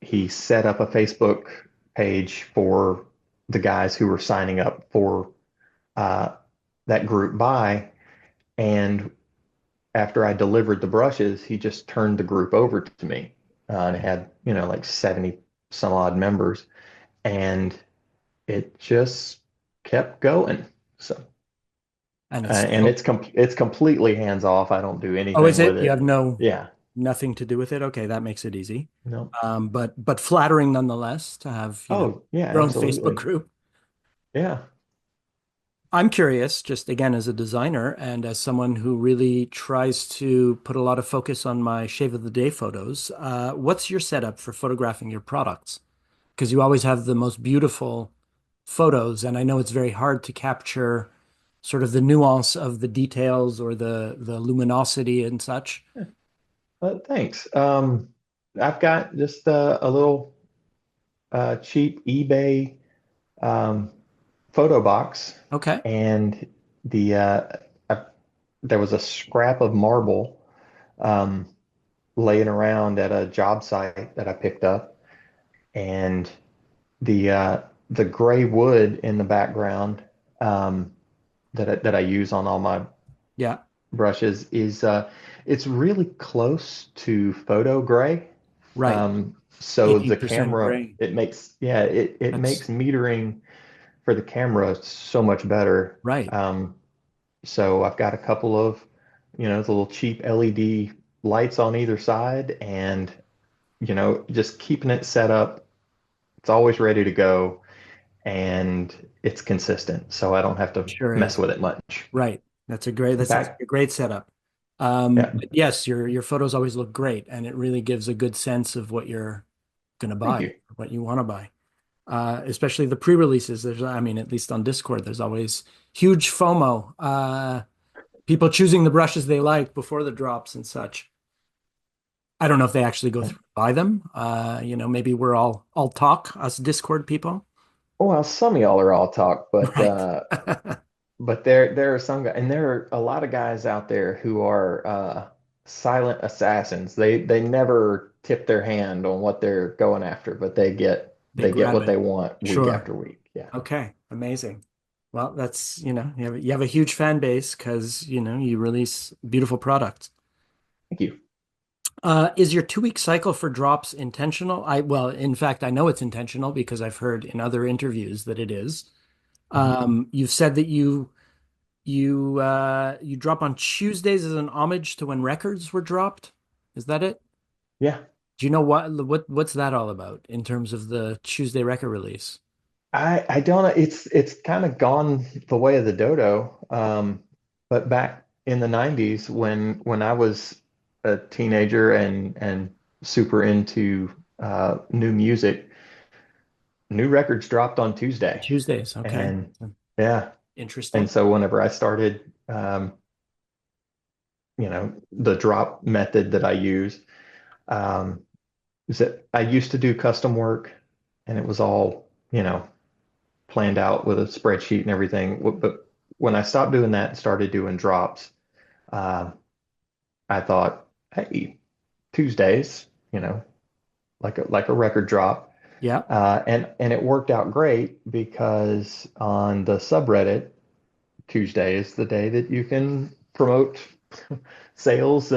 S2: he set up a Facebook page for the guys who were signing up for uh, that group buy. And after I delivered the brushes, he just turned the group over to me. And it had, like 70 some odd members. And it just kept going. So,
S1: And it's
S2: and
S1: still,
S2: it's completely hands off. I don't do
S1: oh, is
S2: anything with
S1: it? You have
S2: it. Yeah.
S1: nothing to do with it? Okay, that makes it easy.
S2: No.
S1: But flattering nonetheless to have,
S2: Oh, yeah,
S1: your own Facebook
S2: absolutely.
S1: group.
S2: Yeah.
S1: I'm curious, just again as a designer and as someone who really tries to put a lot of focus on my shave of the day photos, what's your setup for photographing your products? Because you always have the most beautiful photos, and I know it's very hard to capture sort of the nuance of the details or the luminosity and such.
S2: Thanks. I've got just a little cheap eBay um, photo box,
S1: Okay.
S2: and the I, there was a scrap of marble um, laying around at a job site that I picked up, and the uh, the gray wood in the background um, that I use on all my
S1: Yeah.
S2: brushes is it's really close to photo gray.
S1: Right.
S2: So the
S1: 80%
S2: camera,
S1: gray.
S2: it
S1: That's
S2: makes metering for the camera so much better.
S1: right.
S2: So I've got a couple of, the little cheap LED lights on either side, and just keeping it set up. It's always ready to go, and it's consistent, so I don't have to
S1: Sure
S2: mess
S1: is.
S2: with it much.
S1: Right. That sounds like
S2: Back,
S1: a great setup.
S2: yeah,
S1: But yes, your photos always look great, and it really gives a good sense of what you're going to
S2: thank
S1: buy,
S2: you.
S1: what you want to buy. Especially the pre-releases. I mean, at least on Discord, there's always huge FOMO. People choosing the brushes they like before the drops and such. I don't know if they actually go through and buy them. Maybe we're all talk, us Discord people.
S2: Well, some of y'all are all talk, but
S1: Right.
S2: there are some guys, and there are a lot of guys out there who are silent assassins. They never tip their hand on what they're going after, but
S1: They
S2: they get
S1: grab
S2: what
S1: it.
S2: they want week
S1: Sure.
S2: after week. Yeah.
S1: Okay. Amazing. Well, that's, you have a huge fan base because, you release beautiful products.
S2: Thank you.
S1: Is your 2 week cycle for drops intentional? Well, in fact, I know it's intentional because I've heard in other interviews that it is.
S2: Mhm.
S1: You've said that you drop on Tuesdays as an homage to when records were dropped. Is that it?
S2: Yeah.
S1: Do you know what's that all about in terms of the Tuesday record release?
S2: I don't know. It's kind of gone the way of the dodo. But back in the 90s when I was a teenager and super into new music, new records dropped on Tuesday.
S1: Tuesdays, okay.
S2: And yeah, and
S1: Interesting.
S2: so whenever I started the drop method that I use, um, is that I used to do custom work, and it was all, planned out with a spreadsheet and everything. But when I stopped doing that and started doing drops, uh, I thought, hey, Tuesdays, like a record drop.
S1: Yeah,
S2: And it worked out great because on the subreddit, Tuesday is the day that you can promote sales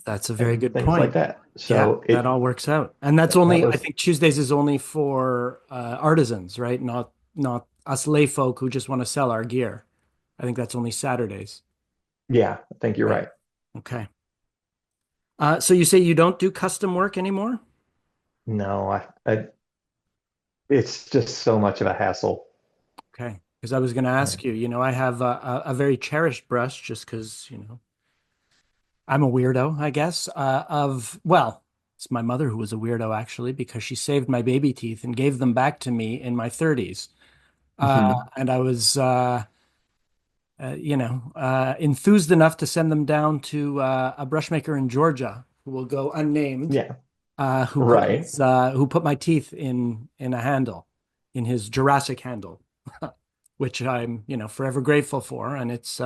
S1: that's a very
S2: and
S1: good
S2: things like
S1: point.
S2: that.
S1: Yeah,
S2: So
S1: that all works out. And that's
S2: that
S1: only, I
S2: was
S1: think Tuesdays is only for artisans, right? Not us lay folk who just want to sell our gear. I think that's only Saturdays.
S2: yeah, I think you're
S1: Right.
S2: right.
S1: Okay. So you say you don't do custom work anymore?
S2: No, it's just so much of a hassle.
S1: Okay. Because I was going to
S2: Yeah.
S1: ask you, I have a very cherished brush just because, I'm a weirdo, I guess, well, it's my mother who was a weirdo actually, because she saved my baby teeth and gave them back to me in my 30s.
S2: Mhm.
S1: And I was, enthused enough to send them down to a brush maker in Georgia who will go unnamed,
S2: Yeah, right.
S1: who put my teeth in a handle, in his Jurassic handle, which I'm, forever grateful for. And it's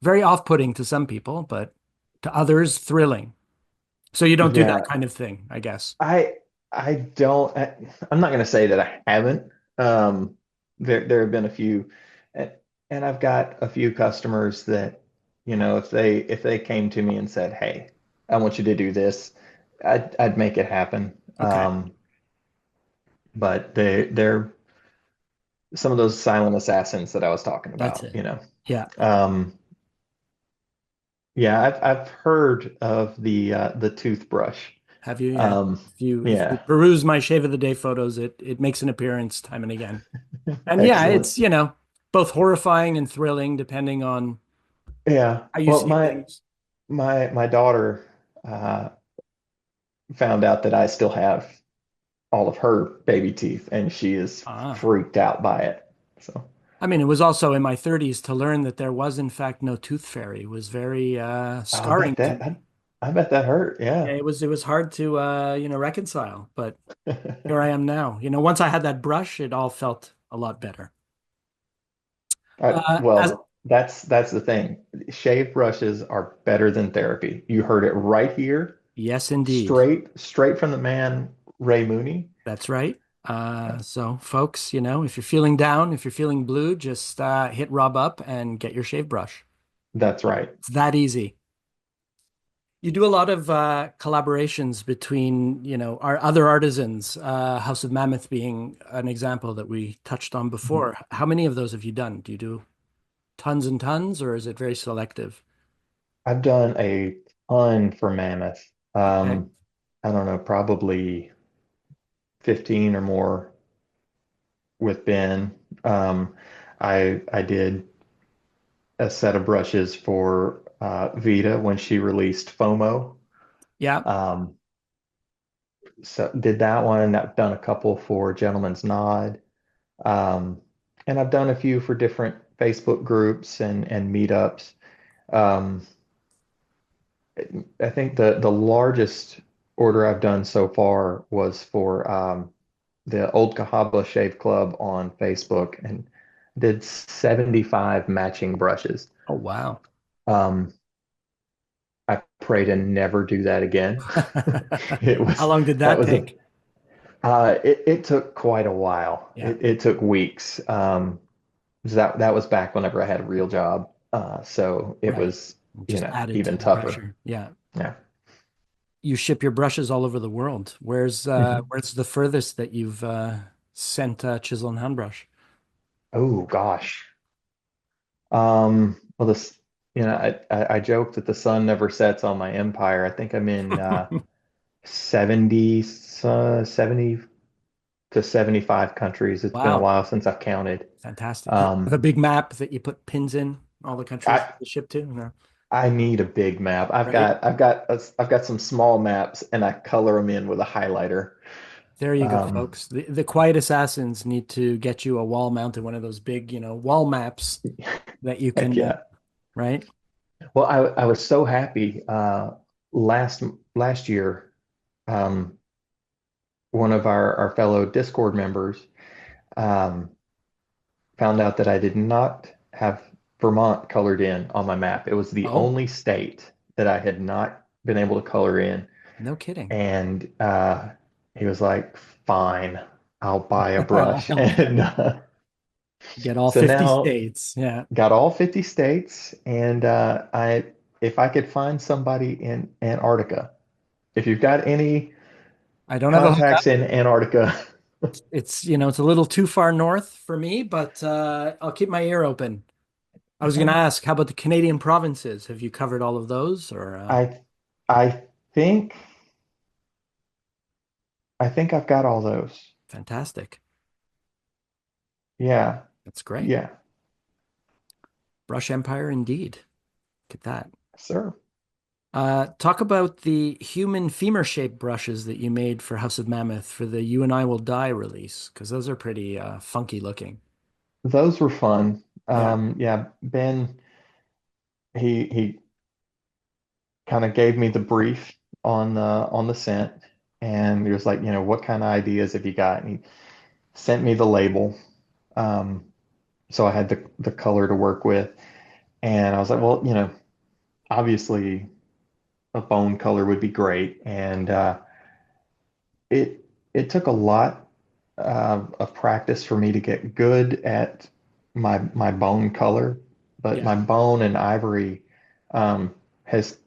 S1: very off-putting to some people, but to others, thrilling. So you don't do that
S2: Yeah,
S1: kind of thing, I guess.
S2: I I don't I'm not going to say that I haven't. Um there have been a few and, and I've got a few customers that if they came to me and said, "Hey, I want you to do this," I'd make it happen.
S1: Okay,
S2: But they're some of those silent assassins that I was talking
S1: that's
S2: about,
S1: it.
S2: you know.
S1: Yeah.
S2: Um yeah, I've heard of the toothbrush.
S1: Have you? Yeah.
S2: Um
S1: If you
S2: yeah.
S1: peruse my shave of the day photos, it makes an appearance time and again. And yeah,
S2: Excellent.
S1: it's, both horrifying and thrilling depending on
S2: Yeah.
S1: how you
S2: Well,
S1: see
S2: my
S1: things.
S2: my daughter uh, found out that I still have all of her baby teeth, and she is
S1: Ah.
S2: freaked out by it. So
S1: I mean, it was also in my 30s to learn that there was, in fact, no tooth fairy was very
S2: I
S1: scarring
S2: bet
S1: to
S2: that
S1: me.
S2: I bet that hurt.
S1: Yeah,
S2: Yeah.
S1: it was hard to reconcile, but here I am now. Once I had that brush, it all felt a lot better. As
S2: Well, that's the thing. Shave brushes are better than therapy. You heard it right here,
S1: Yes, indeed.
S2: straight from the man, Ray Mooney.
S1: That's right. So folks, if you're feeling down, if you're feeling blue, just hit Rob up and get your shave brush.
S2: That's right.
S1: It's that easy. You do a lot of collaborations between, our other artisans, House of Mammoth being an example that we touched on
S2: Mhm.
S1: before. How many of those have you done? Do you do tons and tons, or is it very selective?
S2: I've done a ton for Mammoth.
S1: Okay.
S2: I don't know, probably 15 or more with Ben. I did a set of brushes for Vita when she released FOMO.
S1: Yeah.
S2: Um, so did that one. I've done a couple for Gentleman's Nod. Um, and I've done a few for different Facebook groups and meetups. Um, I think the largest order I've done so far was for the Old Cahabla Shave Club on Facebook and did 75 matching brushes.
S1: Oh, wow.
S2: Um, I pray to never do that again. It
S1: How
S2: was
S1: long did
S2: that
S1: that
S2: was a
S1: take?
S2: it took quite a while.
S1: Yeah.
S2: It took weeks. 'Cause that was back whenever I had a real job. So it
S1: Right.
S2: was,
S1: Just added to
S2: even
S1: the
S2: tougher.
S1: pressure. Yeah.
S2: Yeah.
S1: You ship your brushes all over the world. Where's
S2: Mhm.
S1: where's the furthest that you've sent a chisel and hand brush?
S2: Oh gosh. Well, I joke that the sun never sets on my empire. I think I'm in 70 to 75 countries. It's been a
S1: Wow,
S2: while since I've counted.
S1: fantastic. Do you have
S2: Um,
S1: a big map that you put pins in all the countries
S2: I
S1: you ship to? No.
S2: I need a big map.
S1: Right?
S2: I've got some small maps and I color them in with a highlighter.
S1: There you go,
S2: Um,
S1: folks. The quiet assassins need to get you a wall mounted, one of those big, wall maps that you
S2: heck
S1: can,
S2: yeah.
S1: right?
S2: Well, I was so happy last year. Um, one of our fellow Discord members um, found out that I did not have Vermont colored in on my map. It was the
S1: Oh,
S2: only state that I had not been able to color in.
S1: no kidding.
S2: And he was like, fine, I'll buy a brush. And
S1: Get all
S2: so
S1: 50
S2: now
S1: states. Yeah.
S2: got all 50 states. And if I could find somebody in Antarctica, if you've got any
S1: I don't have a
S2: contacts
S1: hookup.
S2: in Antarctica,
S1: It's a little too far north for me, but I'll keep my ear open. I was going to
S2: okay.
S1: ask, how about the Canadian provinces? Have you covered all of those or
S2: I I think I think I've got all those.
S1: Fantastic.
S2: Yeah.
S1: That's great.
S2: Yeah,
S1: Brush Empire indeed. Look at that.
S2: sir.
S1: Talk about the human femur-shaped brushes that you made for House of Mammoth for the You and I Will Die release, because those are pretty funky looking.
S2: Those were fun.
S1: Yeah,
S2: Yeah, Ben, he kind of gave me the brief on the scent, and he was like, what kind of ideas have you got? And he sent me the label, um, so I had the color to work with, and I was like, well, obviously a bone color would be great, and it it took a lot of practice for me to get good at my bone color, but
S1: yeah,
S2: my bone and ivory has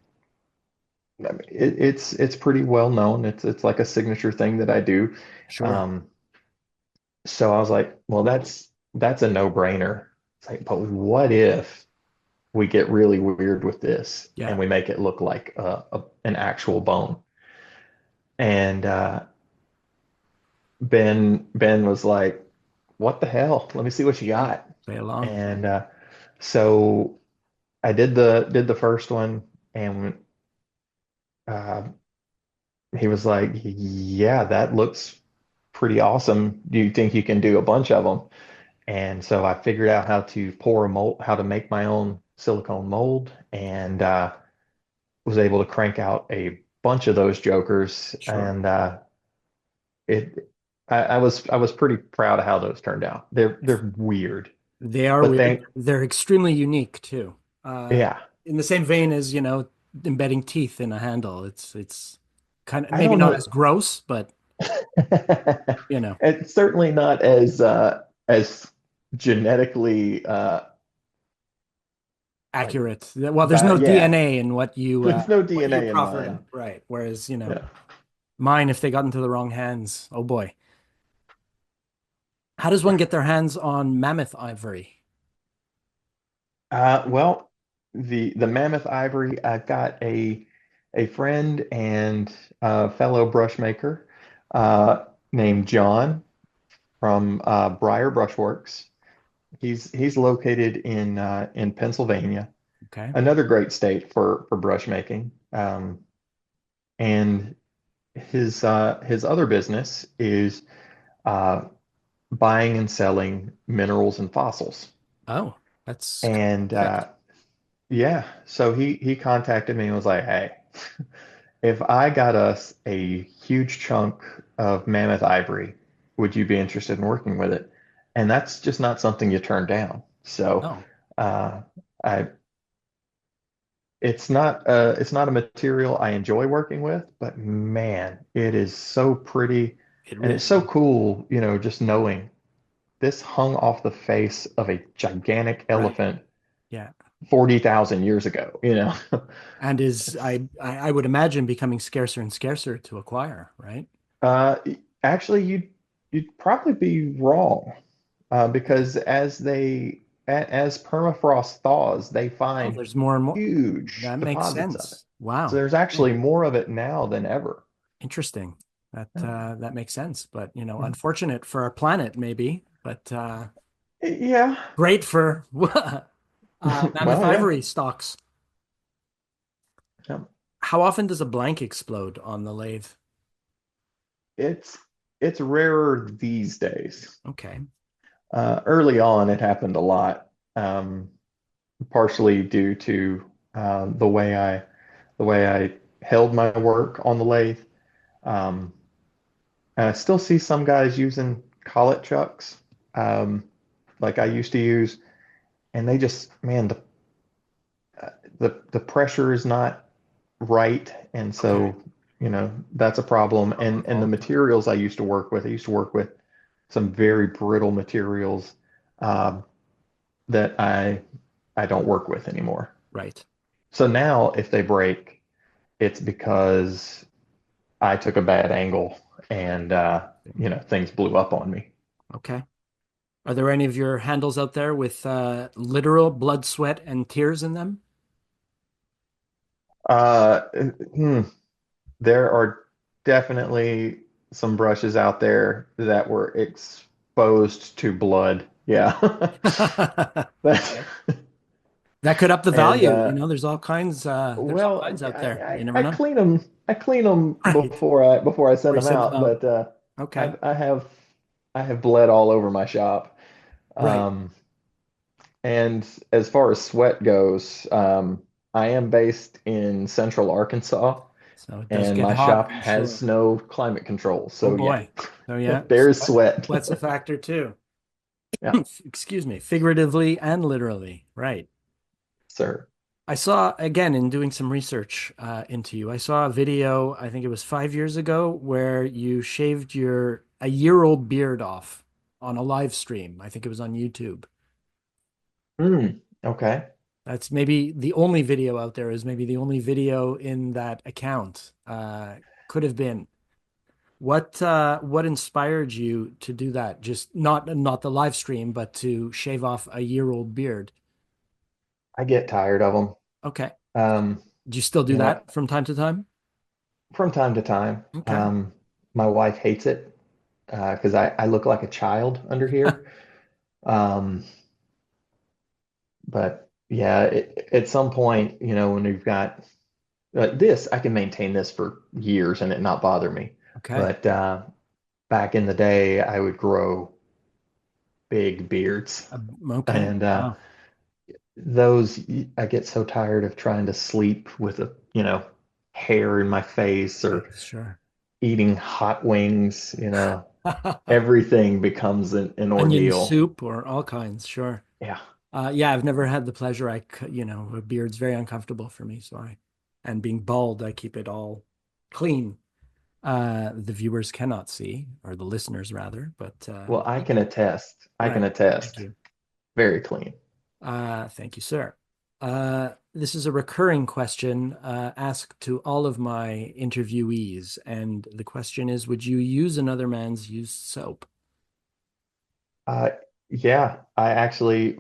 S2: it's pretty well known. It's like a signature thing that I do.
S1: sure.
S2: Um, so I was like, well, that's a no-brainer. It's like, but what if we get really weird with this
S1: Yeah.
S2: and we make it look like an actual bone? And Ben was like, what the hell? Let me see what you
S1: Yeah.
S2: got.
S1: Play along.
S2: And so I did the first one, and uh, he was like, yeah, that looks pretty awesome. Do you think you can do a bunch of them? And so I figured out how to pour a mold, how to make my own silicone mold, and was able to crank out a bunch of those jokers.
S1: Sure.
S2: And it, I was pretty proud of how those turned out. They're weird,
S1: They are
S2: but
S1: weird. They're extremely unique too.
S2: yeah,
S1: In the same vein as, embedding teeth in a handle. It's kind of
S2: I
S1: maybe
S2: don't
S1: not as
S2: know.
S1: gross, but you know,
S2: It's certainly not as genetically like
S1: accurate. Well, there's no
S2: bad. Yeah,
S1: DNA in
S2: there's no
S1: what you
S2: DNA in
S1: proffered
S2: mine.
S1: up, right? Whereas,
S2: Yeah.
S1: mine, if they got into the wrong hands, oh boy. How does one
S2: Yeah.
S1: get their hands on mammoth ivory?
S2: Well, the mammoth ivory, I've got a friend and fellow brush maker named John from Briar Brushworks. He's located in Pennsylvania,
S1: Okay.
S2: another great state for brush making. And his other business is uh, buying and selling minerals and fossils.
S1: Oh, that's kind of
S2: And
S1: perfect.
S2: yeah, so he contacted me and was like, "Hey, if I got us a huge chunk of mammoth ivory, would you be interested in working with it?" And that's just not something you turn down. So
S1: No,
S2: uh, I it's not a material I enjoy working with, but man, it is so pretty
S1: it
S2: and
S1: really
S2: it's so
S1: is.
S2: cool, just knowing this hung off the face of a gigantic
S1: Right.
S2: elephant
S1: Yeah.
S2: 40,000 years ago.
S1: And is
S2: It's
S1: I would imagine becoming scarcer and scarcer to acquire, right?
S2: uh actually you'd probably be wrong
S1: Okay.
S2: because as permafrost thaws, they
S1: Oh,
S2: find
S1: there's more and more.
S2: huge
S1: That makes
S2: deposits of it.
S1: sense.
S2: So
S1: Wow.
S2: there's actually
S1: Okay.
S2: more of it now than ever.
S1: Interesting. That makes sense, but
S2: Yeah.
S1: unfortunate for our planet maybe, but
S2: Yeah.
S1: great for mammoth
S2: Well, yeah.
S1: ivory stocks.
S2: Yeah.
S1: How often does a blank explode on the lathe?
S2: It's it's rarer these days.
S1: Okay.
S2: Early on, it happened a lot, partially due to the way I held my work on the lathe. Um, and I still see some guys using collet chucks, um, like I used to use, and they just, man, the pressure is not right, and
S1: Okay.
S2: so that's a problem. And the
S1: Volatile.
S2: materials I used to work with some very brittle materials um, that I don't work with anymore.
S1: Right.
S2: So now if they break, it's because I took a bad angle and things blew up on me.
S1: Okay. Are there any of your handles out there with literal blood, sweat, and tears in them?
S2: Uh, hmm, there are definitely some brushes out there that were exposed to blood. Yeah. That's
S1: Okay. That could up the
S2: and
S1: value. There's there's all
S2: well,
S1: kinds out there. You never
S2: I
S1: know.
S2: clean them. I clean them
S1: Right.
S2: before I send
S1: Or you
S2: them
S1: send them
S2: out.
S1: out.
S2: But
S1: Okay.
S2: I have bled all over my shop.
S1: Right.
S2: Um, and as far as sweat goes, I am based in Central Arkansas,
S1: So it does
S2: and
S1: get
S2: my
S1: hot,
S2: shop
S1: I'm
S2: has
S1: sure.
S2: no climate control.
S1: Oh
S2: So yeah,
S1: boy. So yeah,
S2: there is sweat.
S1: sweat's a factor too.
S2: Yeah,
S1: Excuse me, figuratively and literally. Right.
S2: sir.
S1: I saw, again, in doing some research into you, I saw a video, I think it was 5 years ago, where you shaved your a year-old beard off on a live stream. I think it was on YouTube.
S2: Okay.
S1: That's maybe the only video out there, is maybe the only video in that account. Could have been. What inspired you to do that? Just not the live stream, but to shave off a year-old beard.
S2: I get tired of them.
S1: Okay.
S2: Um,
S1: Do you still do
S2: you know,
S1: that from time to time?
S2: from time to time.
S1: Okay.
S2: My wife hates it because I look like a child under here. Um, but yeah, at some point, when you've got this, I can maintain this for years and it not bother me.
S1: Okay.
S2: But back in the day, I would grow big beards,
S1: Okay.
S2: and
S1: Wow.
S2: those I get so tired of trying to sleep with hair in my face
S1: Right.
S2: or
S1: Sure.
S2: eating hot wings. Everything becomes an
S1: Onion
S2: ordeal.
S1: soup or all kinds. Sure.
S2: Yeah.
S1: Yeah, I've never had the pleasure. A beard's very uncomfortable for me. And being bald, I keep it all clean. The viewers cannot see, or the listeners rather, but
S2: Well, I can
S1: okay.
S2: attest. I can
S1: Right. Thank
S2: attest.
S1: you.
S2: Very clean.
S1: Thank you, sir. This is a recurring question asked to all of my interviewees, and the question is, would you use another man's used soap?
S2: Uh, yeah, I actually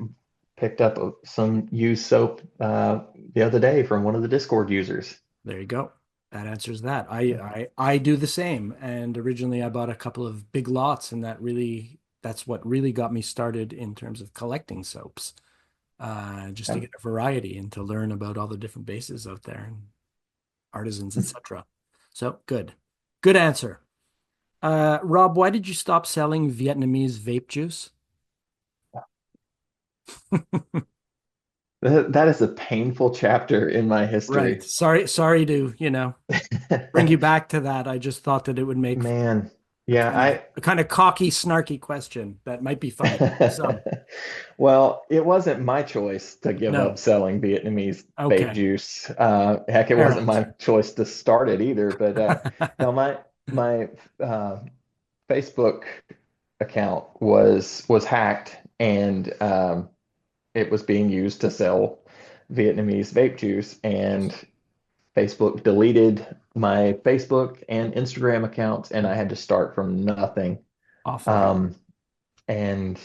S2: picked up some used soap the other day from one of the Discord users.
S1: There you go. That answers that. I do the same. And originally I bought a couple of big lots, and that's what really got me started in terms of collecting soaps. Just to
S2: Yeah.
S1: get a variety and to learn about all the different bases out there and artisans, etc. So good. Good answer. Rob, why did you stop selling Vietnamese vape juice?
S2: That is a painful chapter in my
S1: Right.
S2: history.
S1: Sorry to, bring you back to that. I just thought that it would make for
S2: Man,
S1: a
S2: yeah,
S1: kind of a kind of cocky, snarky question that might be funny to some.
S2: well, it wasn't my choice to give up
S1: No.
S2: selling Vietnamese vape
S1: Okay.
S2: juice. Heck, it
S1: Fair
S2: wasn't my
S1: answer.
S2: choice to start it either. But no, my Facebook account was hacked, and it was being used to sell Vietnamese vape juice, and Facebook deleted my Facebook and Instagram accounts, and I had to start from nothing.
S1: Awful.
S2: Um, and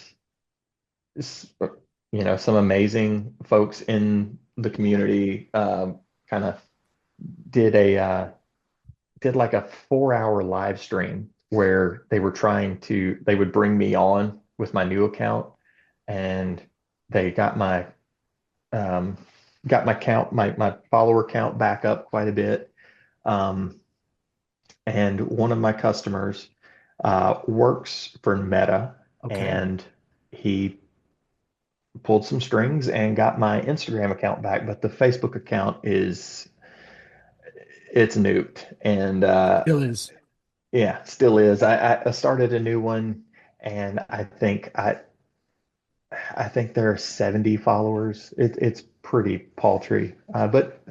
S2: some amazing folks in the community kind of did a did like a 4 hour live stream where they would bring me on with my new account, and they um, got my count, my follower count back up quite a bit. Um, and one of my customers works for Meta,
S1: Okay.
S2: and he pulled some strings and got my Instagram account back, but the Facebook account it's nuked, and
S1: Still is.
S2: yeah, still is. I started a new one, and I think there are 70 followers. It's pretty paltry, but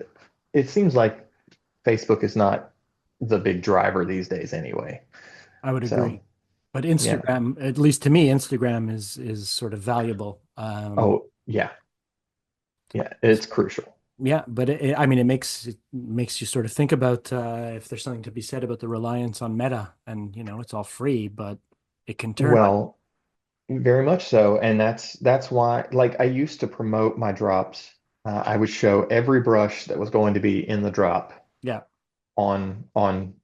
S2: it seems like Facebook is not the big driver these days anyway.
S1: I would
S2: So
S1: agree. But
S2: yeah.
S1: Instagram, at least to me, Instagram is sort of valuable.
S2: Oh yeah, yeah, it's crucial.
S1: Yeah, but I mean, it makes you sort of think about if there's something to be said about the reliance on Meta, and it's all free, but it can turn on.
S2: Well, very much so, and that's why, like, I used to promote my drops I would show every brush that was going to be in the drop
S1: Yeah,
S2: on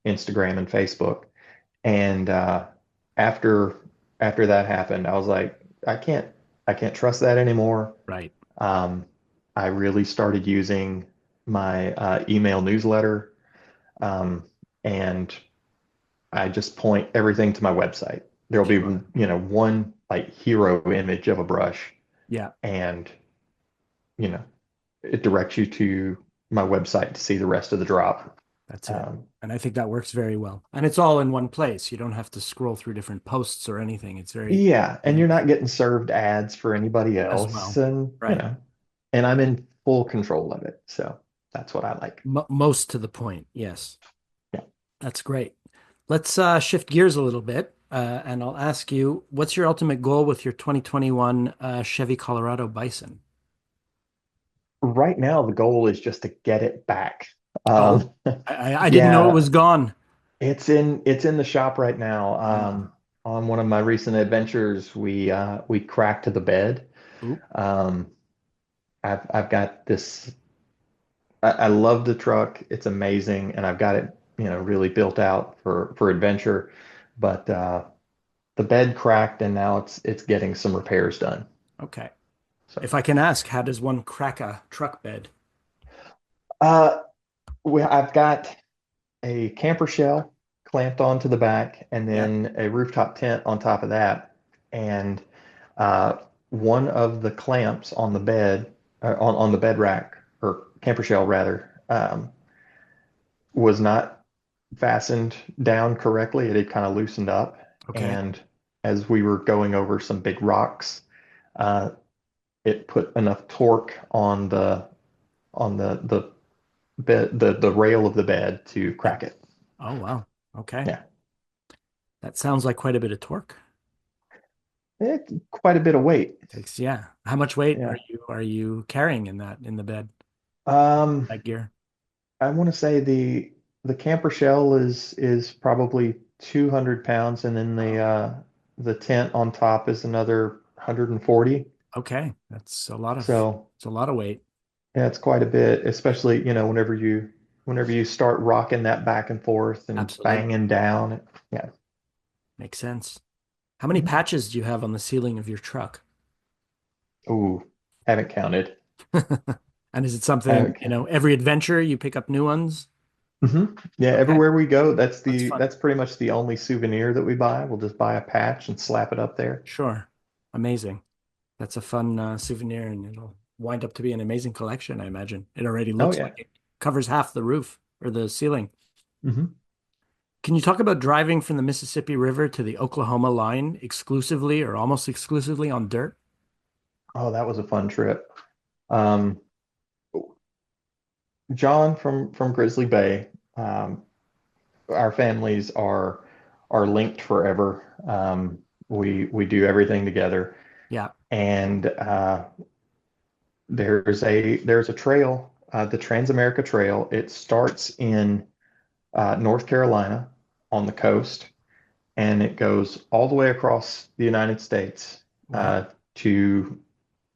S2: Instagram and Facebook. And after after that happened, I was like, I can't trust that anymore.
S1: right.
S2: Um, I really started using my email newsletter, um, and I just point everything to my website. There'll be,
S1: Sure.
S2: one like hero image of a brush,
S1: Yeah,
S2: and you know, it directs you to my website to see the rest of the drop.
S1: that's it.
S2: Um,
S1: And I think that works very well. And it's all in one place. You don't have to scroll through different posts or anything. It's very
S2: yeah, and you're
S1: easy
S2: not getting served ads for anybody
S1: as
S2: else,
S1: well.
S2: and
S1: Right.
S2: and I'm in full control of it. So that's what I like.
S1: Most to the point. Yes.
S2: Yeah.
S1: That's great. Let's shift gears a little bit, and I'll ask you, what's your ultimate goal with your 2021 Chevy Colorado Bison?
S2: Right now, the goal is just to get it back.
S1: Oh,
S2: Um,
S1: I didn't know it
S2: yeah,
S1: was gone.
S2: it's in the shop right now.
S1: Ah,
S2: On one of my recent adventures, we cracked the bed.
S1: oop,
S2: Um, I've got this. I love the truck. It's amazing, and I've got it, really built out for adventure. But the bed cracked, and now it's getting some repairs done.
S1: okay.
S2: So,
S1: If I can ask, how does one crack a truck bed?
S2: uh, I've got a camper shell clamped onto the back, and
S1: Yeah.
S2: then a rooftop tent on top of that. And uh, one of the clamps on the bed, on the bed rack or camper shell rather, was not fastened down correctly. It had kind of loosened up,
S1: Okay.
S2: and as we were going over some big rocks, uh, it put enough torque on the bed the rail of the bed to
S1: Yeah.
S2: crack it.
S1: Oh, wow. Okay.
S2: Yeah.
S1: That sounds like quite a bit of torque.
S2: It's quite a bit of weight.
S1: Takes, yeah. How much weight
S2: Yeah.
S1: are you carrying in that in the bed,
S2: Um,
S1: that gear?
S2: I want to say the camper shell is probably 200 pounds, and then
S1: Wow.
S2: the tent on top is another 140.
S1: Okay.
S2: So
S1: It's a lot of weight.
S2: yeah, it's quite a bit, especially, whenever you start rocking that back and forth and
S1: Absolutely.
S2: banging down. Yeah.
S1: Makes sense. How many patches do you have on the ceiling of your truck?
S2: Ooh, haven't counted.
S1: And is it something,
S2: Haven't counted.
S1: every adventure you pick up new ones?
S2: Yeah,
S1: Okay,
S2: everywhere we go,
S1: that's fun.
S2: that's pretty much the only souvenir that we buy. We'll just buy a patch and slap it up there.
S1: Sure. Amazing. That's a fun souvenir and it'll wind up to be an amazing collection, I imagine. It already
S2: Oh
S1: looks like
S2: yeah.
S1: it covers half the roof or the ceiling.
S2: hmm
S1: Can you talk about driving from the Mississippi River to the Oklahoma line exclusively or almost exclusively on dirt?
S2: Oh, that was a fun trip. Um, John from Grizzly Bay, our families are linked forever. We do everything together,
S1: Yeah.
S2: and there's a trail, the Transamerica Trail. It starts in North Carolina on the coast, and it goes all the way across the United States
S1: Wow.
S2: to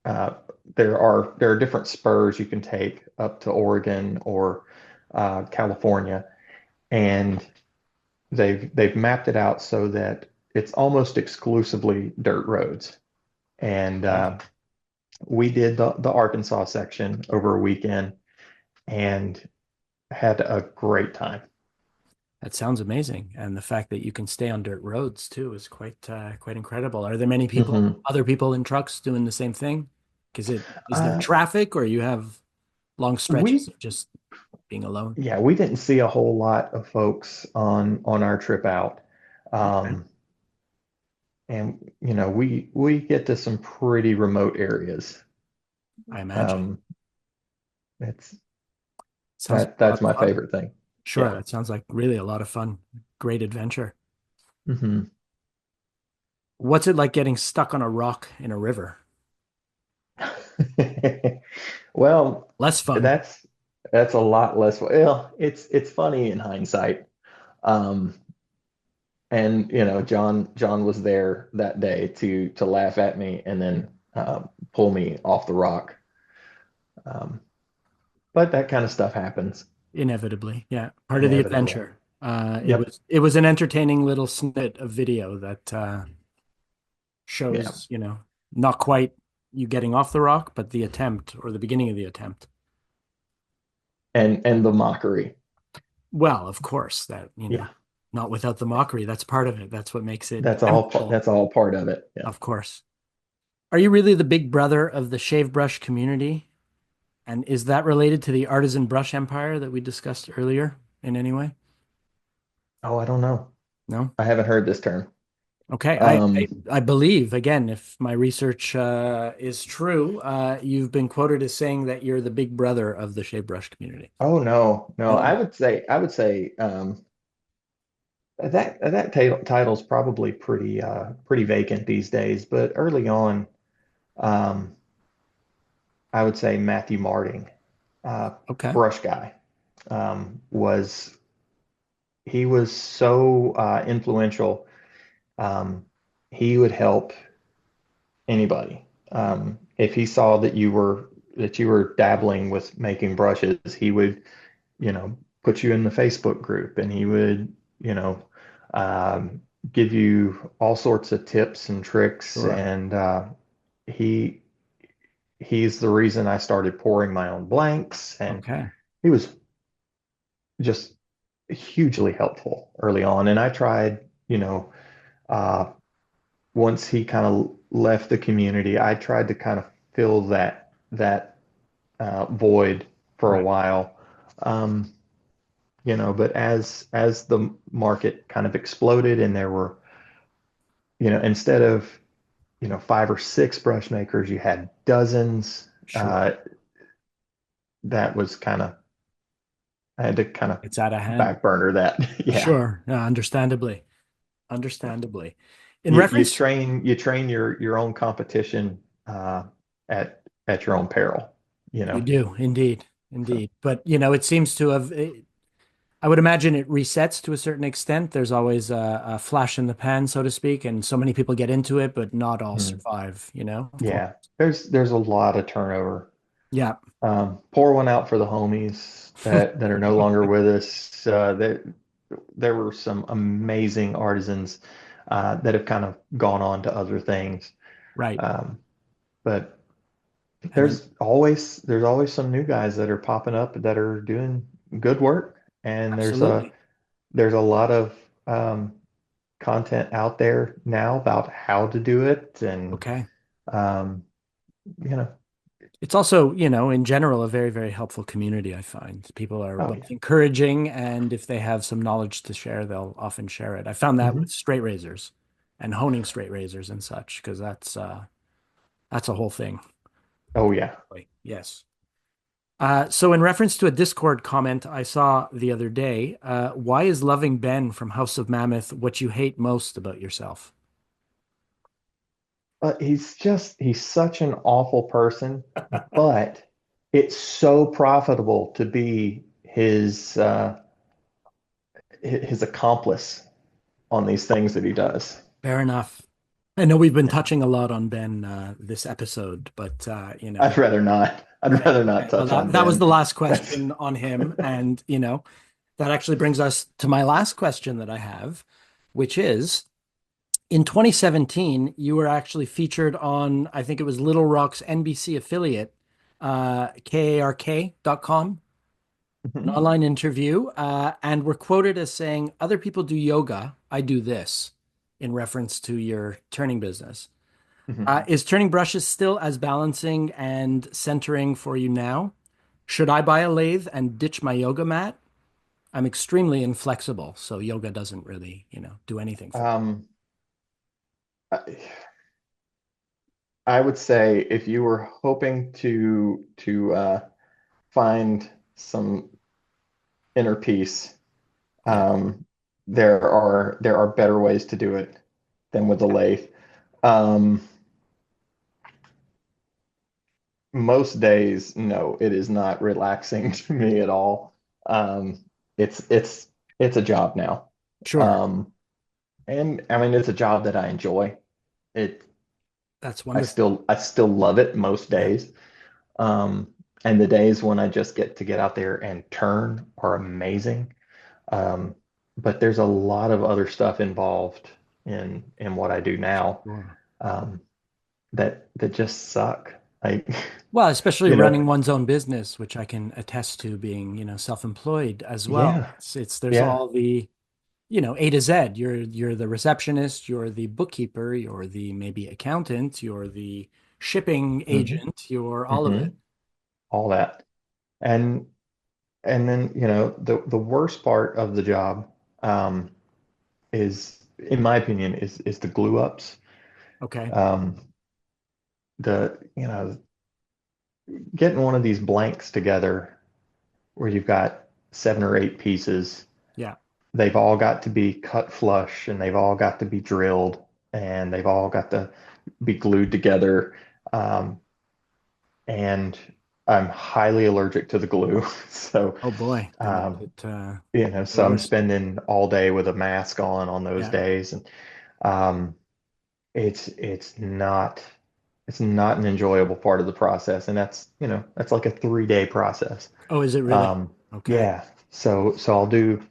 S2: uh, there are different spurs you can take up to Oregon or California, and they've mapped it out so that it's almost exclusively dirt roads. And
S1: Amazing.
S2: we did the Arkansas section over a weekend and had a great time.
S1: That sounds amazing. And the fact that you can stay on dirt roads too is quite incredible. Are there many people,
S2: hmm
S1: other people in trucks doing the same thing? Is there
S2: Uh,
S1: traffic or you have long stretches
S2: we
S1: of just being alone?
S2: Yeah, we didn't see a whole lot of folks on our trip out.
S1: Okay.
S2: Um, and we get to some pretty remote areas.
S1: I imagine.
S2: Um, it's
S1: Sounds like a lot
S2: that's
S1: of
S2: my
S1: fun.
S2: favorite thing.
S1: Sure,
S2: Yeah.
S1: that sounds like really a lot of fun. Great adventure.
S2: hmm
S1: What's it like getting stuck on a rock in a river?
S2: Well,
S1: Less fun.
S2: that's that's a lot less. Well, it's funny in hindsight. Um, and John was there that day to laugh at me and then pull me off the rock. Um, but that kind of stuff happens
S1: Inevitably, yeah. Part of the
S2: inevitably.
S1: adventure.
S2: Yep.
S1: It was an entertaining little snippet of video that
S2: Yeah.
S1: shows, not quite you getting off the rock, but the attempt or the beginning of the attempt.
S2: And the mockery.
S1: Well, of course, that,
S2: Yeah.
S1: not without the mockery. That's part of it. That's what makes it memorable,
S2: That's all part of it. Yeah.
S1: of course. Are you really the big brother of the shave brush community? And is that related to the artisan brush empire that we discussed earlier in any way?
S2: Oh, I don't know.
S1: No?
S2: I haven't heard this term.
S1: Okay.
S2: Um,
S1: I believe, again, if my research is true, you've been quoted as saying that you're the big brother of the shave brush community.
S2: oh no, no.
S1: Oh,
S2: I would say that title's probably pretty vacant these days. But early on, um, I would say Matthew Marting, uh,
S1: okay.
S2: brush guy, was he was so influential. Um, he would help anybody. If he saw that you were dabbling with making brushes, he would, you know, put you in the Facebook group, and he would, you know, um, give you all sorts of tips and tricks.
S1: Sure.
S2: And he he's the reason I started pouring my own blanks, and
S1: Okay.
S2: he was just hugely helpful early on. And I tried, uh, once he kind of left the community, I tried to kind of fill that void for a
S1: Right.
S2: while. Um, but as the market kind of exploded, and there were, instead of, five or six brush makers, you had dozens.
S1: Sure.
S2: That was kind of I had to kind of
S1: It's out of hand.
S2: back burner that. Yeah.
S1: Sure. Understandably. Understandably. In
S2: You
S1: reference,
S2: train your own competition at your own peril, you
S1: you
S2: know.
S1: do, indeed.
S2: So
S1: Indeed. But, it seems to have, I would imagine it resets to a certain extent. There's always a flash in the pan, so to speak, and so many people get into it, but not all
S2: mhm.
S1: survive. For,
S2: Yeah, there's a lot of turnover.
S1: yeah.
S2: Pour one out for the homies that are no longer with us. There were some amazing artisans that have kind of gone on to other things.
S1: Right.
S2: Um, but
S1: And then
S2: there's always some new guys that are popping up that are doing good work, and
S1: absolutely.
S2: there's a lot of content out there now about how to do it, and
S1: Okay.
S2: um, you know,
S1: It's also, in general, a very, very helpful community, I find. People are
S2: oh
S1: both
S2: yeah.
S1: encouraging, and if they have some knowledge to share, they'll often share it. I found that with
S2: Hmm.
S1: straight razors and honing straight razors and such, because that's a whole thing.
S2: Oh yeah.
S1: Like, yes. So in reference to a Discord comment I saw the other day, why is loving Ben from House of Mammoth what you hate most about yourself?
S2: But he's such an awful person, but it's so profitable to be his accomplice on these things that he does.
S1: Fair enough. I know we've been touching a lot on Ben this episode, but
S2: I'd rather not. I'd
S1: okay,
S2: rather not
S1: okay. Well,
S2: touch on
S1: that was
S2: Ben.
S1: the last
S2: That's
S1: question on him, and that actually brings us to my last question that I have, which is in 2017, you were actually featured on, I think it was Little Rock's NBC affiliate, KARK.com, an
S2: Mhm,
S1: online interview, and were quoted as saying, "Other people do yoga, I do this," in reference to your turning business.
S2: mhm.
S1: Is turning brushes still as balancing and centering for you now? Should I buy a lathe and ditch my yoga mat? I'm extremely inflexible, so yoga doesn't really, do anything for me.
S2: Um, I, I would say if you were hoping to find some inner peace,
S1: Yeah,
S2: um, there are better ways to do it than with the lathe. Um, Most days, no, it is not relaxing to me at all. Um, it's it's it's a job now.
S1: sure.
S2: Um, and I mean it's a job that I enjoy. It
S1: That's wonderful.
S2: I still love it most
S1: Yeah.
S2: days. Um, And the days when I just get to get out there and turn are amazing. Um, but there's a lot of other stuff involved in what I do now,
S1: Sure.
S2: um, that just suck. Like,
S1: Well, especially
S2: you know,
S1: running one's own business, which I can attest to being, self-employed as well.
S2: yeah,
S1: There's
S2: yeah,
S1: all the, A to Z. You're the receptionist, you're the bookkeeper, you're the maybe accountant, you're the shipping
S2: hmm
S1: agent, you're all of
S2: hmm
S1: it.
S2: all that. And and then, the worst part of the job, is, in my opinion, is the glue ups.
S1: Okay.
S2: Um, getting one of these blanks together where you've got 7 or 8 pieces.
S1: Yeah.
S2: They've all got to be cut flush and they've all got to be drilled and they've all got to be glued together. Um, and I'm highly allergic to the glue. So,
S1: Oh boy, that makes
S2: um,
S1: it the
S2: so I'm
S1: worst.
S2: spending all day with a mask on those
S1: Yeah.
S2: days. And um, it's not an enjoyable part of the process. And that's like a 3-day process.
S1: Oh, is it really?
S2: Um,
S1: Okay.
S2: yeah. So I'll do,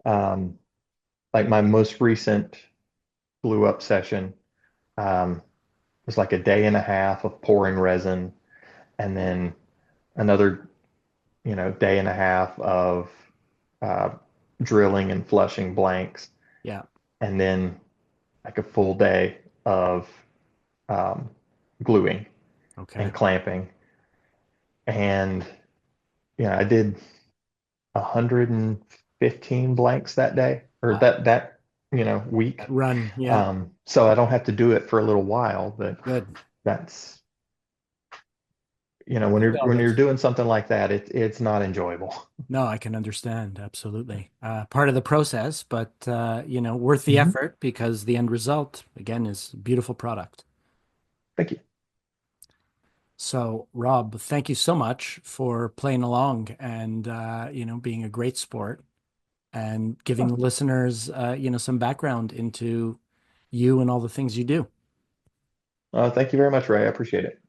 S2: um, like my most recent glue up session, was like a day and a half of pouring resin and then another, day and a half of, uh, drilling and flushing blanks,
S1: Yeah.
S2: and then like a full day of, um, gluing
S1: Okay.
S2: and clamping. And I did 115 blanks that day or
S1: Wow.
S2: week.
S1: That run. Yeah.
S2: So I don't have to do it for a little while, but
S1: Good.
S2: that's, when you're
S1: Still,
S2: when you're
S1: that's
S2: doing something like that, it's not enjoyable.
S1: no, I can understand. Absolutely. Part of the process, but worth the
S2: Mhm.
S1: effort because the end result, again, is a beautiful product.
S2: Thank you.
S1: So, Rob, thank you so much for playing along and being a great sport and giving the
S2: Oh,
S1: listeners some background into you and all the things you do.
S2: thank you very much, Ray. I appreciate it.